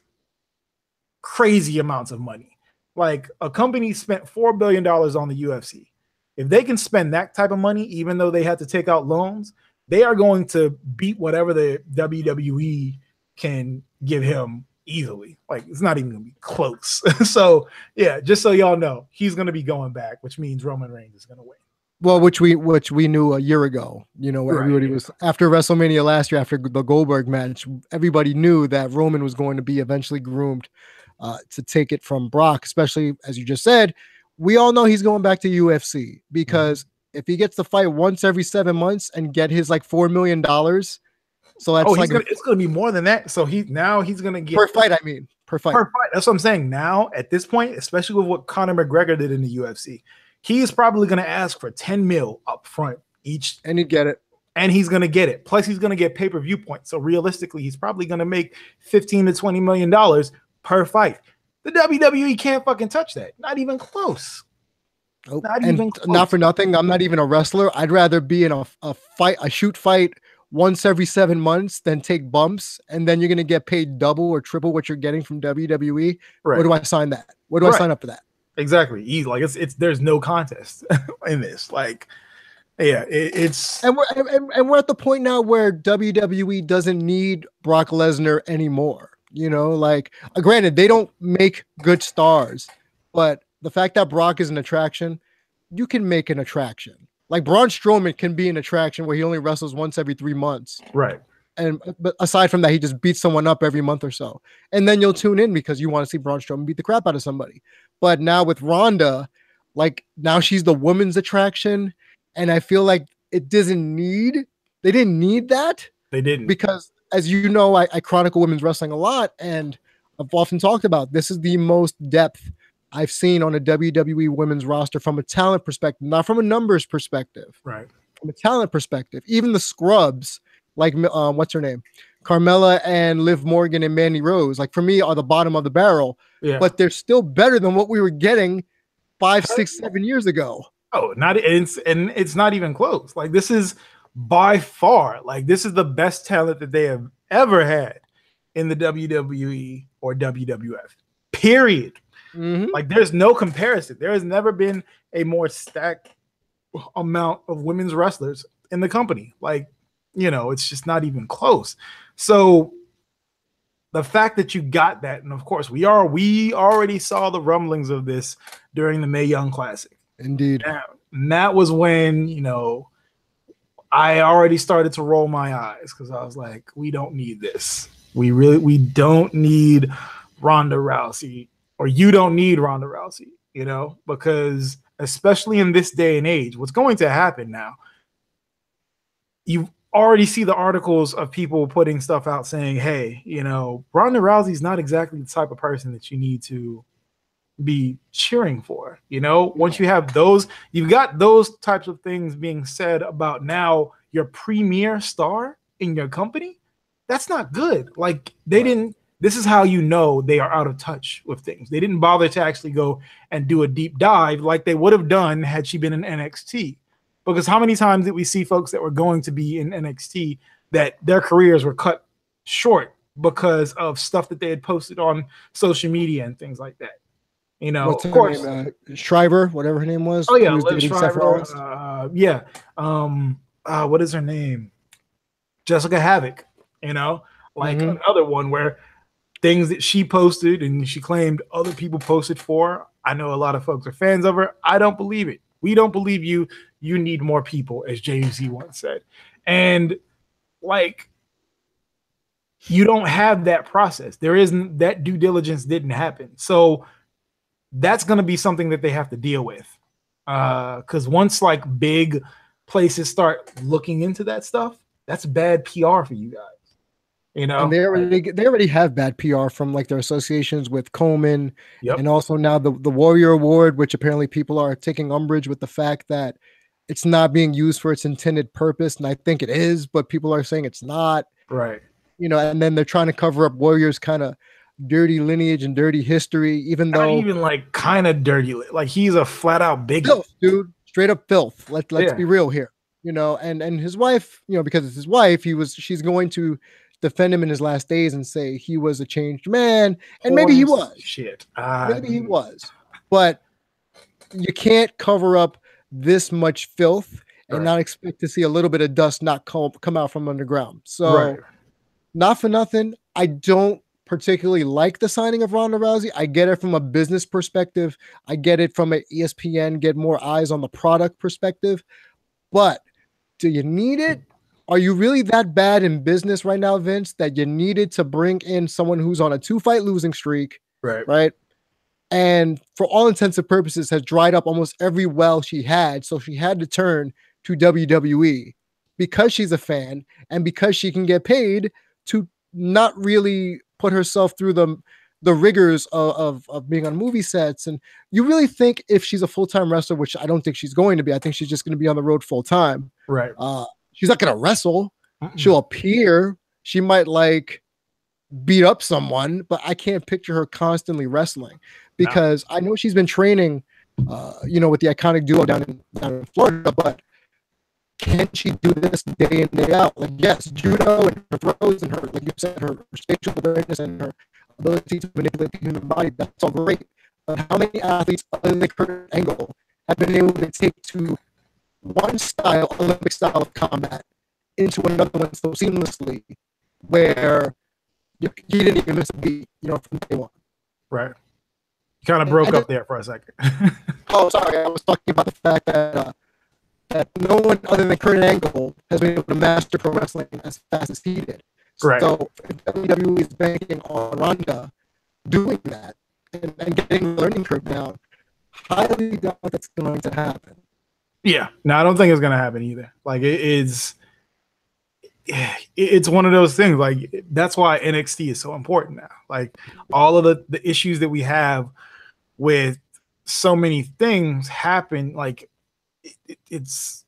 crazy amounts of money. Like, a company spent $4 billion on the UFC. If they can spend that type of money, even though they had to take out loans, they are going to beat whatever the WWE can give him easily. Like, it's not even going to be close. So, yeah, just so y'all know, he's going to be going back, which means Roman Reigns is going to win. Well, which we knew a year ago. You know, everybody was after WrestleMania last year, after the Goldberg match, everybody knew that Roman was going to be eventually groomed to take it from Brock, especially as you just said. We all know he's going back to UFC because if he gets to fight once every 7 months and get his like $4 million, so that's it's going to be more than that. So he's going to get per fight. I mean, per fight. That's what I'm saying. Now at this point, especially with what Conor McGregor did in the UFC, he's probably going to ask for 10 mil up front each, and he'd get it. And he's going to get it. Plus, he's going to get pay-per-view points. So realistically, he's probably going to make $15 to $20 million per fight. The WWE can't fucking touch that. Not even close. Oh, not for nothing. I'm not even a wrestler. I'd rather be in a shoot fight once every 7 months than take bumps, and then you're going to get paid double or triple what you're getting from WWE. Right. Where do I sign that? Where do I sign up for that? Exactly. Easy. Like it's there's no contest in this. Like, yeah, it's and we're at the point now where WWE doesn't need Brock Lesnar anymore. You know, like granted, they don't make good stars, but the fact that Brock is an attraction, you can make an attraction. Like Braun Strowman can be an attraction where he only wrestles once every 3 months. Right. But aside from that, he just beats someone up every month or so. And then you'll tune in because you want to see Braun Strowman beat the crap out of somebody. But now with Ronda, like now she's the women's attraction. And I feel like they didn't need that. They didn't. Because as you know, I chronicle women's wrestling a lot. And I've often talked about this is the most depth I've seen on a WWE women's roster from a talent perspective, not from a numbers perspective. Right. From a talent perspective. Even the scrubs, like what's her name? Carmella and Liv Morgan and Mandy Rose, like for me, are the bottom of the barrel. Yeah. But they're still better than what we were getting 5, 6, 7 years ago. Oh, it's not even close. Like this is by far, like this is the best talent that they have ever had in the WWE or WWF. Period. Mm-hmm. Like there's no comparison. There has never been a more stacked amount of women's wrestlers in the company. Like, you know, it's just not even close. So the fact that you got that, and of course we already saw the rumblings of this during the Mae Young Classic. Indeed. And that was when, you know, I already started to roll my eyes because I was like, we don't need this. We don't need Ronda Rousey, or you don't need Ronda Rousey, you know, because especially in this day and age, what's going to happen now, you already see the articles of people putting stuff out saying, hey, you know, Ronda Rousey's not exactly the type of person that you need to be cheering for. You know, once you have those, you've got those types of things being said about now your premier star in your company. That's not good. Like they didn't. This is how you know they are out of touch with things. They didn't bother to actually go and do a deep dive like they would have done had she been in NXT. Because how many times did we see folks that were going to be in NXT that their careers were cut short because of stuff that they had posted on social media and things like that? You know, what's of course, name? Shriver, whatever her name was. Oh yeah, Liv Shriver. What is her name? Jessica Havoc. You know, like another one where things that she posted and she claimed other people posted for. I know a lot of folks are fans of her. I don't believe it. We don't believe you. You need more people, as Jay-Z once said. And like, you don't have that process. There isn't that due diligence didn't happen. So that's going to be something that they have to deal with. Because once like big places start looking into that stuff, that's bad PR for you guys. You know, And they already have bad PR from like their associations with Coleman, yep, and also now the Warrior Award, which apparently people are taking umbrage with the fact that it's not being used for its intended purpose, and I think it is, but people are saying it's not. right. And then they're trying to cover up Warrior's kind of dirty lineage and dirty history, even Not though even like kind of dirty. Like he's a flat out bigot. filth, dude, straight up filth. Let's Yeah. be real here. And his wife, because it's his wife, she's going to defend him in his last days and say he was a changed man, and maybe he was. Shit. Maybe he was, but you can't cover up this much filth and not expect to see a little bit of dust not come out from underground. So, not for nothing, I don't particularly like the signing of Ronda Rousey. I get it from a business perspective. I get it from an ESPN, get more eyes on the product perspective. But do you need it? Are you really that bad in business right now, Vince, that you needed to bring in someone who's on a 2-fight losing streak? Right. And for all intents and purposes has dried up almost every well she had. So she had to turn to WWE because she's a fan and because she can get paid to not really put herself through the rigors of being on movie sets. And you really think if she's a full-time wrestler, which I don't think she's going to be, I think she's just going to be on the road full-time. Right. She's not going to wrestle. She'll appear. She might like beat up someone, but I can't picture her constantly wrestling because I know she's been training, with the Iconic Duo down in Florida, but can she do this day in, day out? Like, yes, judo and her throws and her, like you said, her spatial awareness and her ability to manipulate the human body, that's all great. But how many athletes other than Kurt Angle have been able to take to one style, Olympic style of combat, into another one so seamlessly where you didn't even miss a beat, from day one? Right. You kind of broke up there for a second. Oh, sorry. I was talking about the fact that no one other than Kurt Angle has been able to master pro wrestling as fast as he did. Right. So if WWE is banking on Ronda doing that and getting the learning curve down, highly doubt that's going to happen. Yeah. No, I don't think it's going to happen either. Like it's one of those things. Like that's why NXT is so important now. Like all of the issues that we have with so many things happen, like it's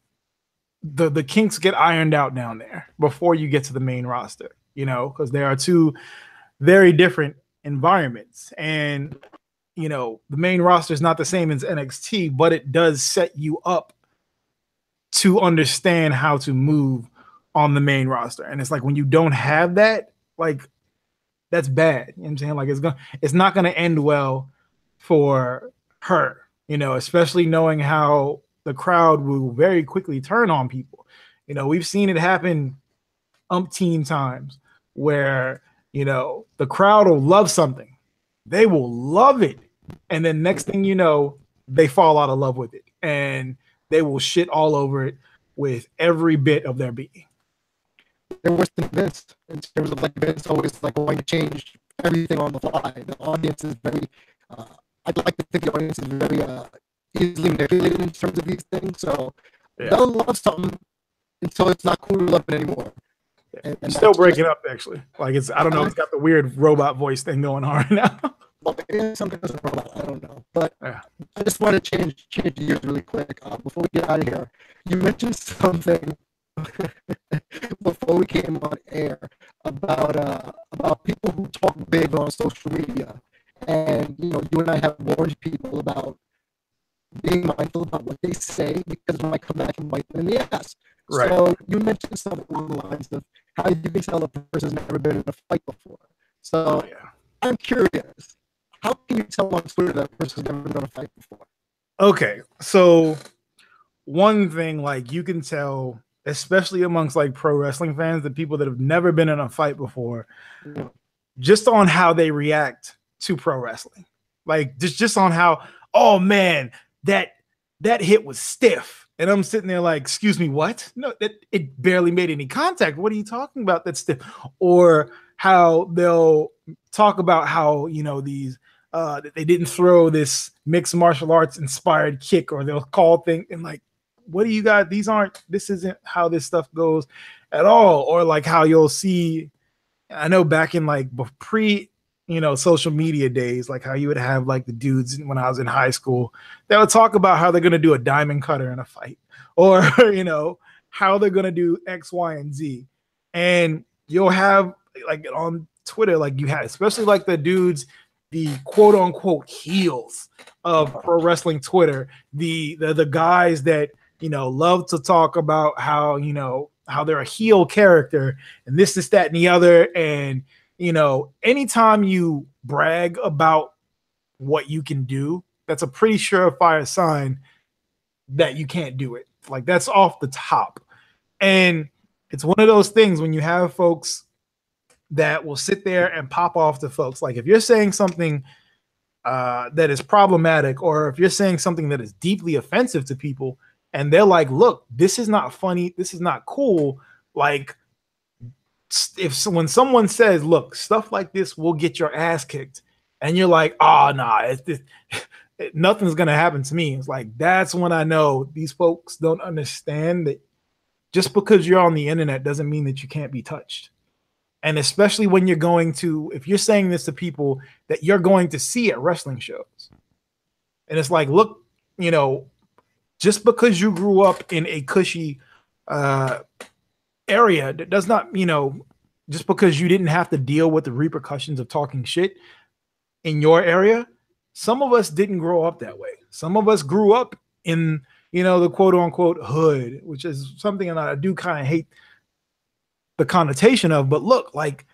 the kinks get ironed out down there before you get to the main roster, because there are two very different environments. And the main roster is not the same as NXT, but it does set you up to understand how to move on the main roster. And it's like when you don't have that, like that's bad. You know what I'm saying? Like it's not gonna end well for her, especially knowing how the crowd will very quickly turn on people. We've seen it happen umpteen times where, the crowd will love something. They will love it. And then next thing you know, they fall out of love with it. And they will shit all over it with every bit of their being. They're worse than Vince in terms of like Vince always like going to change everything on the fly. The audience is very, I'd like to think the audience is very easily manipulated in terms of these things. So they'll love something until it's not cool to love it anymore. And still breaking up actually. Like I don't know, it's got the weird robot voice thing going on right now. Well, maybe something doesn't roll out. I don't know. But I just want to change gears really quick before we get out of here. You mentioned something before we came on air about people who talk big on social media, and you and I have warned people about being mindful about what they say because it might come back and bite them in the ass. Right. So you mentioned something along the lines of how you can tell a person's never been in a fight before. So I'm curious, how can you tell on Twitter that a person's never been in a fight before? Okay, so one thing, like you can tell, especially amongst like pro wrestling fans, the people that have never been in a fight before, just on how they react to pro wrestling. Like just on how, oh man, that hit was stiff. And I'm sitting there like, excuse me, what? No, it barely made any contact. What are you talking about? That's stiff. Or how they'll talk about how, these they didn't throw this mixed martial arts inspired kick, or they'll call things and like, what do you got? This isn't how this stuff goes at all. Or like how you'll see I know back in like pre, social media days, like how you would have like the dudes when I was in high school, they would talk about how they're going to do a diamond cutter in a fight, or, how they're going to do X, Y, and Z. And you'll have like on Twitter, like you had, especially like the dudes, the quote unquote heels of pro wrestling Twitter, the guys that, love to talk about how, how they're a heel character and this, that, and the other. And, anytime you brag about what you can do, that's a pretty surefire sign that you can't do it. Like that's off the top. And it's one of those things when you have folks that will sit there and pop off to folks. Like if you're saying something that is problematic, or if you're saying something that is deeply offensive to people, and they're like, look, this is not funny, this is not cool. Like when someone says, look, stuff like this will get your ass kicked, and you're like, oh, nah, nothing's going to happen to me. It's like, that's when I know these folks don't understand that just because you're on the internet doesn't mean that you can't be touched. And especially when you're going to, if you're saying this to people that you're going to see at wrestling shows, and it's like, look, just because you grew up in a cushy area, that does not, just because you didn't have to deal with the repercussions of talking shit in your area. Some of us didn't grow up that way. Some of us grew up in, the quote unquote hood, which is something that I do kind of hate the connotation of. But look, like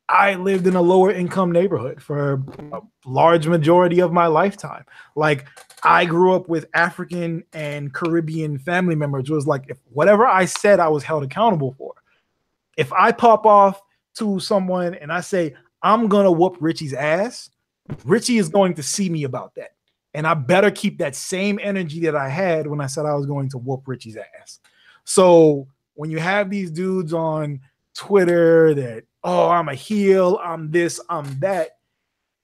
I lived in a lower income neighborhood for a large majority of my lifetime. Like I grew up with African and Caribbean family members. It was like, if whatever I said, I was held accountable for. If I pop off to someone and I say, I'm going to whoop Richie's ass, Richie is going to see me about that. And I better keep that same energy that I had when I said I was going to whoop Richie's ass. So when you have these dudes on Twitter that, oh, I'm a heel, I'm this, I'm that,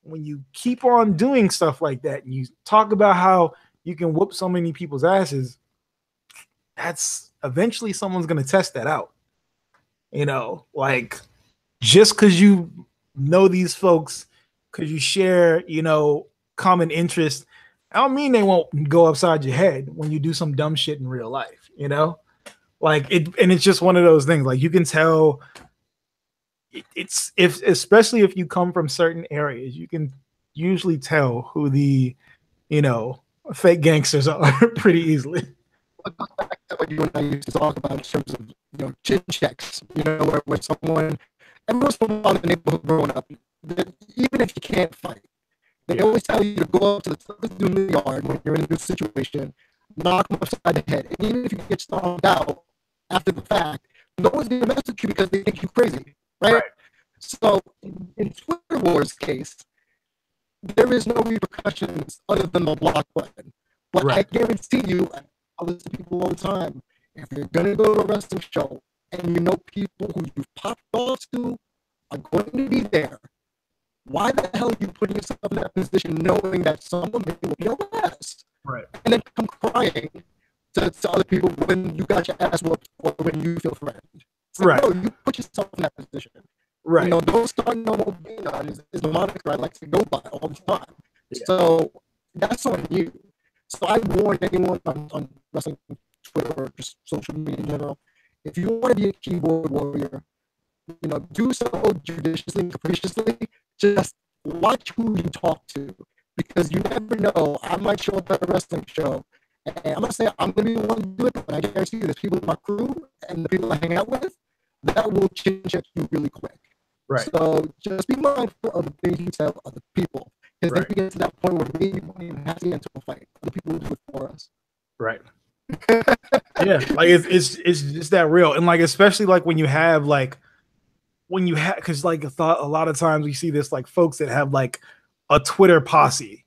when you keep on doing stuff like that and you talk about how you can whoop so many people's asses, that's eventually someone's going to test that out. Like just because you know these folks, because you share, common interests, I don't mean they won't go upside your head when you do some dumb shit in real life, like it. And it's just one of those things, like you can tell especially if you come from certain areas, you can usually tell who the, fake gangsters are pretty easily. What you and I used to talk about in terms of, chin checks, where someone, everyone's from around the neighborhood growing up, even if you can't fight, they always tell you to go up to the toughest dude in the yard when you're in a good situation, knock them upside the head. And even if you get stomped out after the fact, no one's going to mess with you because they think you're crazy, right? So in Twitter Wars case, there is no repercussions other than the block button. But I guarantee you, I listen to people all the time, if you're going to go to a wrestling show and you know people who you've popped off to are going to be there, why the hell are you putting yourself in that position knowing that someone may be your ass? Right. And then come crying to other people when you got your ass whooped or when you feel threatened. Like, no, you put yourself in that position. Right. Don't start no more being on is the moniker I like to go by all the time. Yeah. So that's on you. So I warn anyone on wrestling Twitter or just social media in general, if you want to be a keyboard warrior, do so judiciously and capriciously. Just watch who you talk to, because you never know. I might show up at a wrestling show, and I'm going to say I'm going to be the one to do it, but I guarantee you there's people in my crew and the people I hang out with that will chin check you really quick. Right. So just be mindful of the things you tell other people, because then we get to that point where maybe we don't even have to get into a fight. Other people will do it for us. Right. Yeah, like it's just that real. And like especially like when you have because like a lot of times we see this, like folks that have like a Twitter posse,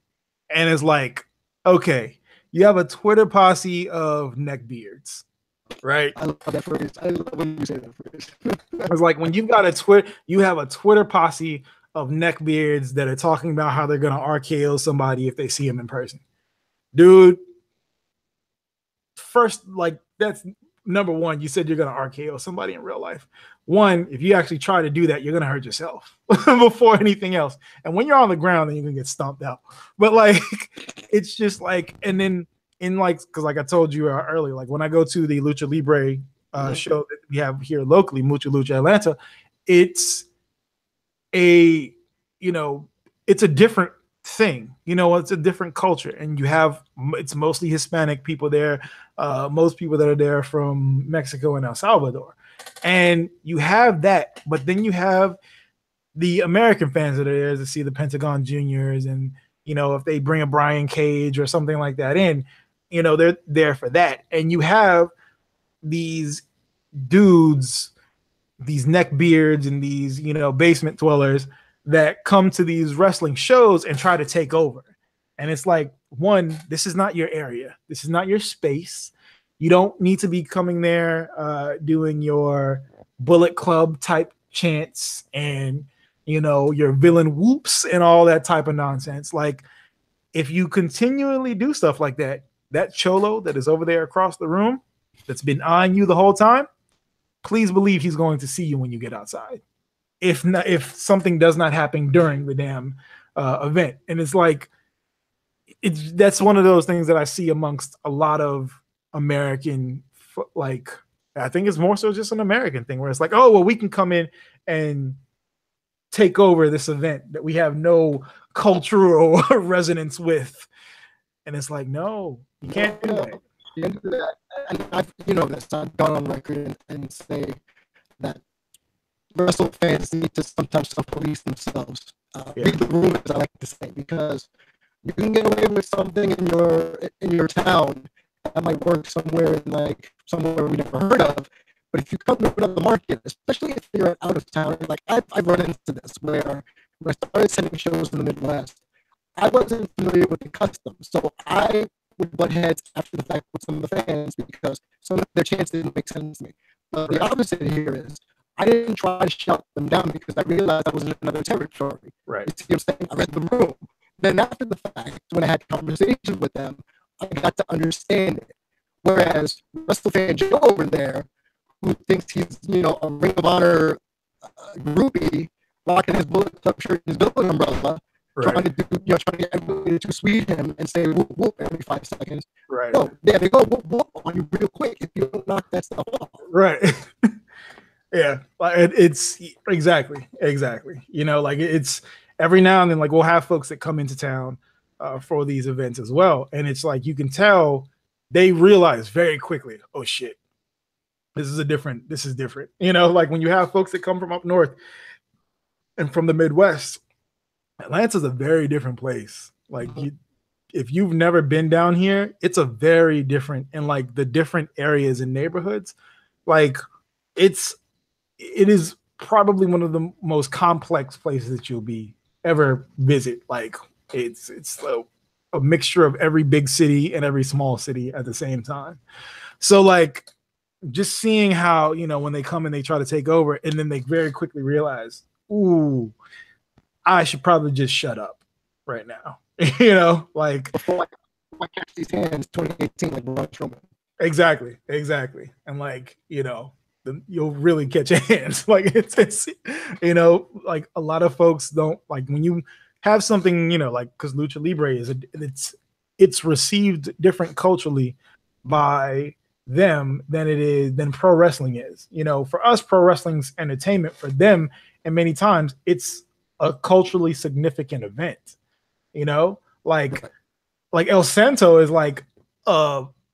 and it's like, okay, you have a Twitter posse of neckbeards, right? I love that phrase. I love when you say that phrase. It's like when you've got you have a Twitter posse of neckbeards that are talking about how they're gonna RKO somebody if they see him in person. Dude, first, like that's number one, you said you're going to RKO somebody in real life. One, if you actually try to do that, you're going to hurt yourself before anything else. And when you're on the ground, then you're going to get stomped out. But like, it's just like, and then in like, because like I told you earlier, like when I go to the Lucha Libre show that we have here locally, Mucha Lucha Atlanta, it's a, you know, it's a different thing, you know, it's a different culture, and you have, it's mostly Hispanic people there, most people that are there from Mexico and El Salvador, and you have that, but then you have the American fans that are there to see the Pentagon Juniors, and you know, if they bring a Brian Cage or something like that in, you know, they're there for that, and you have these dudes, these neck beards and these, you know, basement dwellers that come to these wrestling shows and try to take over. And it's like, one, this is not your area. This is not your space. You don't need to be coming there doing your Bullet Club type chants and, you know, your villain whoops and all that type of nonsense. Like, if you continually do stuff like that, that cholo that is over there across the room that's been eyeing you the whole time, please believe he's going to see you when you get outside. If not, if something does not happen during the damn event. And it's like, that's one of those things that I see amongst a lot of American, like, I think it's more so just an American thing where it's like, oh, well, we can come in and take over this event that we have no cultural resonance with. And it's like, no, you can't do that. And I've, you know, this, I've gone on record and say that wrestle fans need to sometimes self-police themselves. Read the room, as I like to say, because you can get away with something in your town that might work somewhere we never heard of. But if you come to another market, especially if you're out of town, like I've run into this where when I started sending shows in the Midwest, I wasn't familiar with the customs, so I would butt heads after the fact with some of the fans because some of their chants didn't make sense to me. But the opposite here is I didn't try to shut them down because I realized I was in another territory. Right. You see what I'm saying? I read the room. Then after the fact, when I had conversations with them, I got to understand it. Whereas WrestleFan Joe over there, who thinks he's, you know, a Ring of Honor groupie, rocking his Bullet Club shirt and his building umbrella, right, trying to get everybody to sweep him and say whoop whoop every 5 seconds. Right. So there they go, whoop whoop on you real quick if you don't knock that stuff off. Right. Yeah. It's exactly. You know, like it's every now and then, like we'll have folks that come into town for these events as well, and it's like you can tell they realize very quickly, oh shit, this is different. You know, like when you have folks that come from up north and from the Midwest, Atlanta's a very different place. Like if you've never been down here, it's a very different, and like the different areas and neighborhoods, like it is probably one of the most complex places that you'll be ever visit. Like it's a mixture of every big city and every small city at the same time. So like just seeing how, you know, when they come and they try to take over and then they very quickly realize, ooh, I should probably just shut up right now. You know, like before I catch these hands 2018 like Braun Strowman. Exactly. And like, you know, you'll really catch your hands. Like it's you know, like a lot of folks don't like when you have something, you know, like because Lucha Libre it's received different culturally by them than pro wrestling is. You know, for us, pro wrestling's entertainment. For them, and many times it's a culturally significant event. You know, like El Santo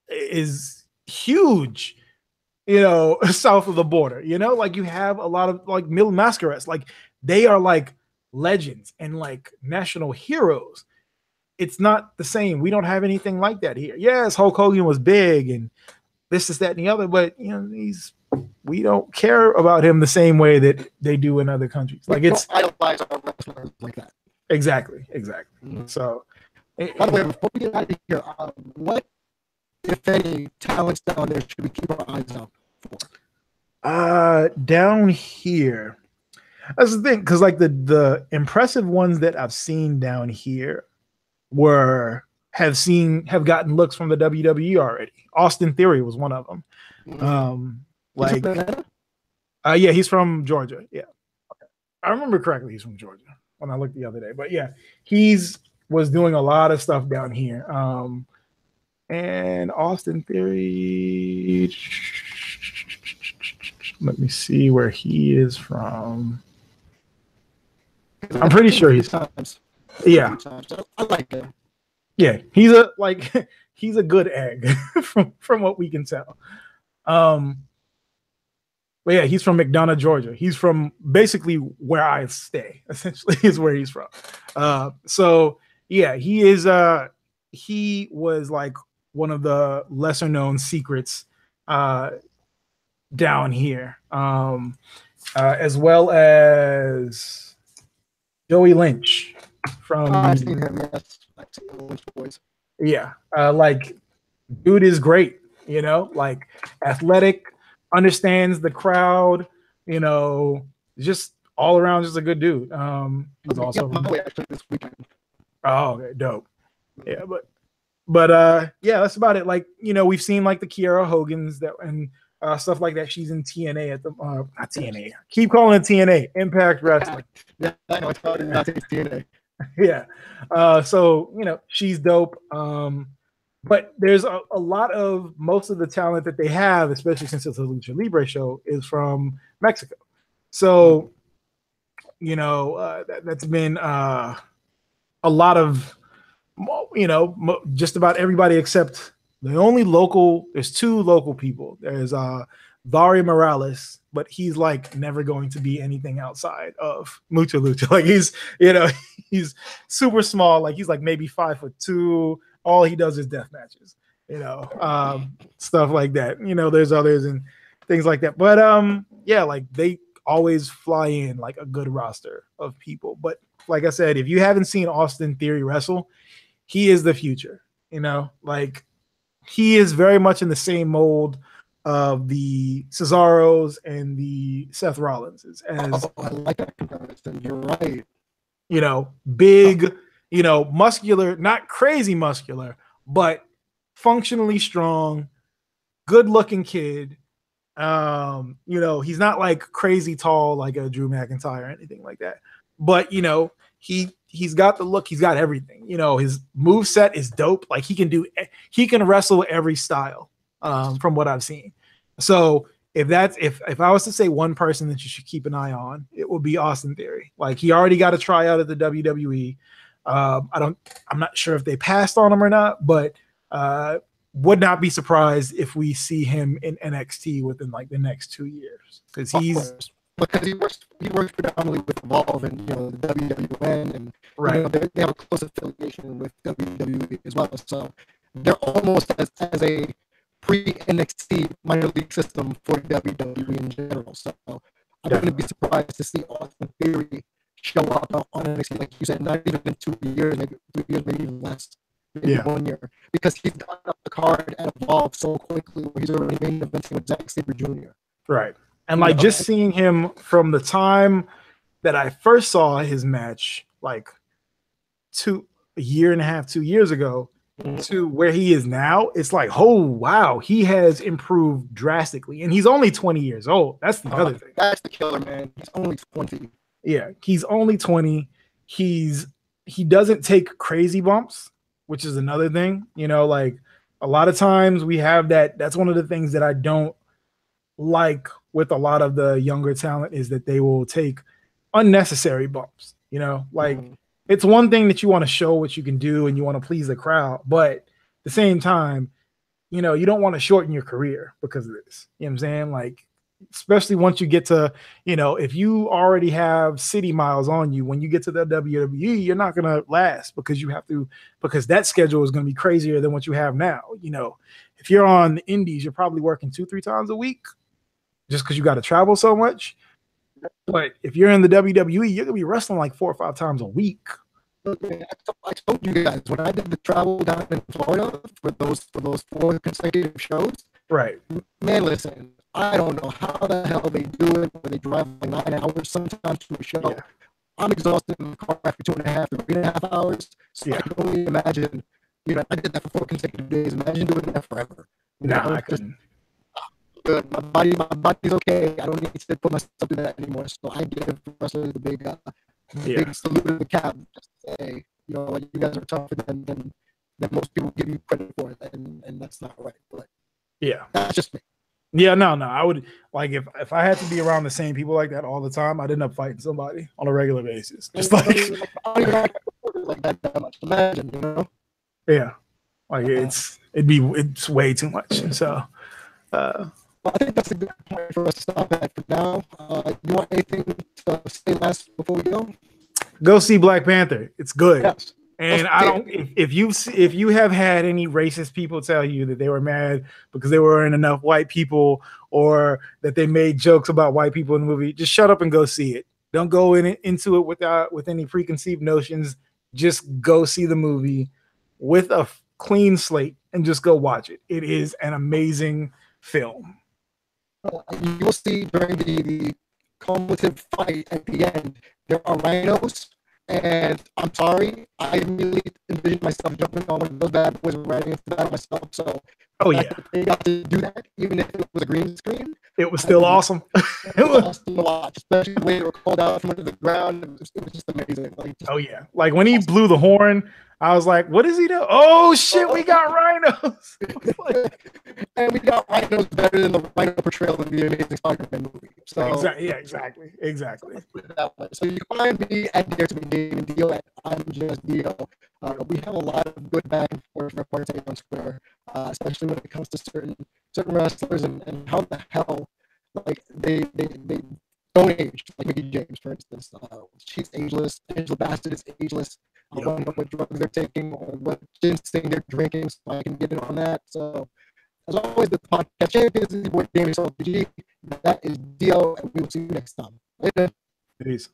is huge, you know, south of the border. You know, like you have a lot of like Mil Mascarettes, like they are like legends and like national heroes. It's not the same. We don't have anything like that here. Yes, Hulk Hogan was big and this is that and the other, but you know, we don't care about him the same way that they do in other countries. Like it's idolize our wrestlers like that. Exactly. Mm-hmm. So, by the way, before we get out of here, what, if any, talents down there should we keep our eyes out for? Down here, that's the thing, because like the impressive ones that I've seen down here have gotten looks from the WWE already. Austin Theory was one of them. Like, yeah, he's from Georgia. Yeah, okay. I remember correctly. He's from Georgia when I looked the other day. But yeah, was doing a lot of stuff down here. And Austin Theory. Let me see where he is from. I'm pretty sure he's. Yeah, I like him. Yeah, he's a good egg from what we can tell. But yeah, he's from McDonough, Georgia. He's from basically where I stay. Essentially, is where he's from. So yeah, he was like one of the lesser known secrets down here, as well as Joey Lynch from. I've seen him. Yes, I've seen the Lynch boys. Yeah, like dude is great. You know, like athletic, understands the crowd. You know, just all around just a good dude. He's also actually this weekend. Oh, okay, dope. Yeah, but yeah, that's about it. Like, you know, we've seen like the Kiera Hogans and stuff like that. She's in TNA at the not TNA. Keep calling it TNA, Impact Wrestling. Yeah, I know it's probably not TNA. Yeah. So, you know, she's dope. But there's a lot of most of the talent that they have, especially since it's a Lucha Libre show, is from Mexico. So, you know, that's been a lot of, you know, just about everybody except there's two local people. There's Varia Morales, but he's like never going to be anything outside of Mucha Lucha. Like he's super small. Like he's like maybe 5'2". All he does is death matches, you know, stuff like that. You know, there's others and things like that. But yeah, like they always fly in like a good roster of people. But like I said, if you haven't seen Austin Theory wrestle, he is the future. You know, like he is very much in the same mold of the Cesaros and the Seth Rollinses. I like that comparison. You're right. You know, big. You know, muscular, not crazy muscular, but functionally strong, good-looking kid. You know, he's not like crazy tall like a Drew McIntyre or anything like that. But you know, he's got the look, he's got everything. You know, his move set is dope. Like he can wrestle every style, from what I've seen. So if I was to say one person that you should keep an eye on, it would be Austin Theory. Like he already got a tryout at the WWE. I'm not sure if they passed on him or not, but would not be surprised if we see him in NXT within like the next 2 years because he works predominantly with Evolve and you know the WWN and right. You know, they have a close affiliation with WWE as well, so they're almost as a pre-NXT minor league system for WWE in general. So I wouldn't be surprised to see Austin Theory show up on NXT, like you said, not even in 2 years, maybe 3 years, maybe even less, maybe 1 year, because he's gotten up the card at Evolve so quickly where he's already main eventing with Zack Sabre Jr. Right. And like just seeing him from the time that I first saw his match, like a year and a half, 2 years ago, to where he is now, it's like, oh wow, he has improved drastically. And he's only 20 years old. That's the other thing. That's the killer, man. He's only 20. Yeah, he's only 20. He doesn't take crazy bumps, which is another thing. You know, like a lot of times we have that. That's one of the things that I don't like with a lot of the younger talent is that they will take unnecessary bumps. You know, like it's one thing that you want to show what you can do and you want to please the crowd, but at the same time, you know, you don't want to shorten your career because of this. You know what I'm saying? Like, especially once you get to, you know, if you already have city miles on you, when you get to the WWE, you're not going to last because that schedule is going to be crazier than what you have now. You know, if you're on the indies, you're probably working 2-3 times a week just because you got to travel so much. But if you're in the WWE, you're going to be wrestling like 4 or 5 times a week. Look, man, I told you guys when I did the travel down in Florida for those 4 consecutive shows. Right. Man, listen, I don't know how the hell they do it, but they drive like 9 hours sometimes to a show. Yeah. I'm exhausted in the car after 2.5 to 3.5 hours. So I can only imagine, you know, I did that for 4 consecutive days. Imagine doing that forever. Nah, I couldn't. good. My body's okay. I don't need to put myself through that anymore. So I give wrestlers the big salute of the cap. Just to say, you know, you guys are tougher than most people give you credit for, and that's not right. But yeah, that's just me. Yeah, no. I would like if I had to be around the same people like that all the time, I'd end up fighting somebody on a regular basis. Just like that much. Imagine, you know? Yeah, like it's way too much. So, well, I think that's a good point for us to stop at for now. You want anything to say last before we go? Go see Black Panther. It's good. Yes. And I don't. If you have had any racist people tell you that they were mad because there weren't enough white people, or that they made jokes about white people in the movie, just shut up and go see it. Don't go into it with any preconceived notions. Just go see the movie with a clean slate and just go watch it. It is an amazing film. You will see during the cumulative fight at the end, there are rhinos. And I'm sorry, I immediately envisioned myself jumping on one of those bad boys and riding into the battle myself. So, they got to do that, even if it was a green screen. It was still awesome. It was awesome to watch, especially the way they were called out from under the ground. It was just amazing. Like when he blew the horn, I was like, "What is he doing? Oh shit, we got rhinos!" And we got rhinos better than the rhino portrayal in the Amazing Spider-Man movie. So exactly. So you can find me at Dare to Be Gaming, Dio at I'm Just Dio. We have a lot of good back and forth reporting on Twitter, especially when it comes to certain wrestlers and how the hell they don't age. Like Mickey James, for instance, she's ageless. Angela Bassett is ageless. I don't know what drugs they're taking or what ginseng they're drinking, so I can get in on that. So, as always, the podcast champions is your boy Damien RPG. That is Dio, and we will see you next time. Later. Peace.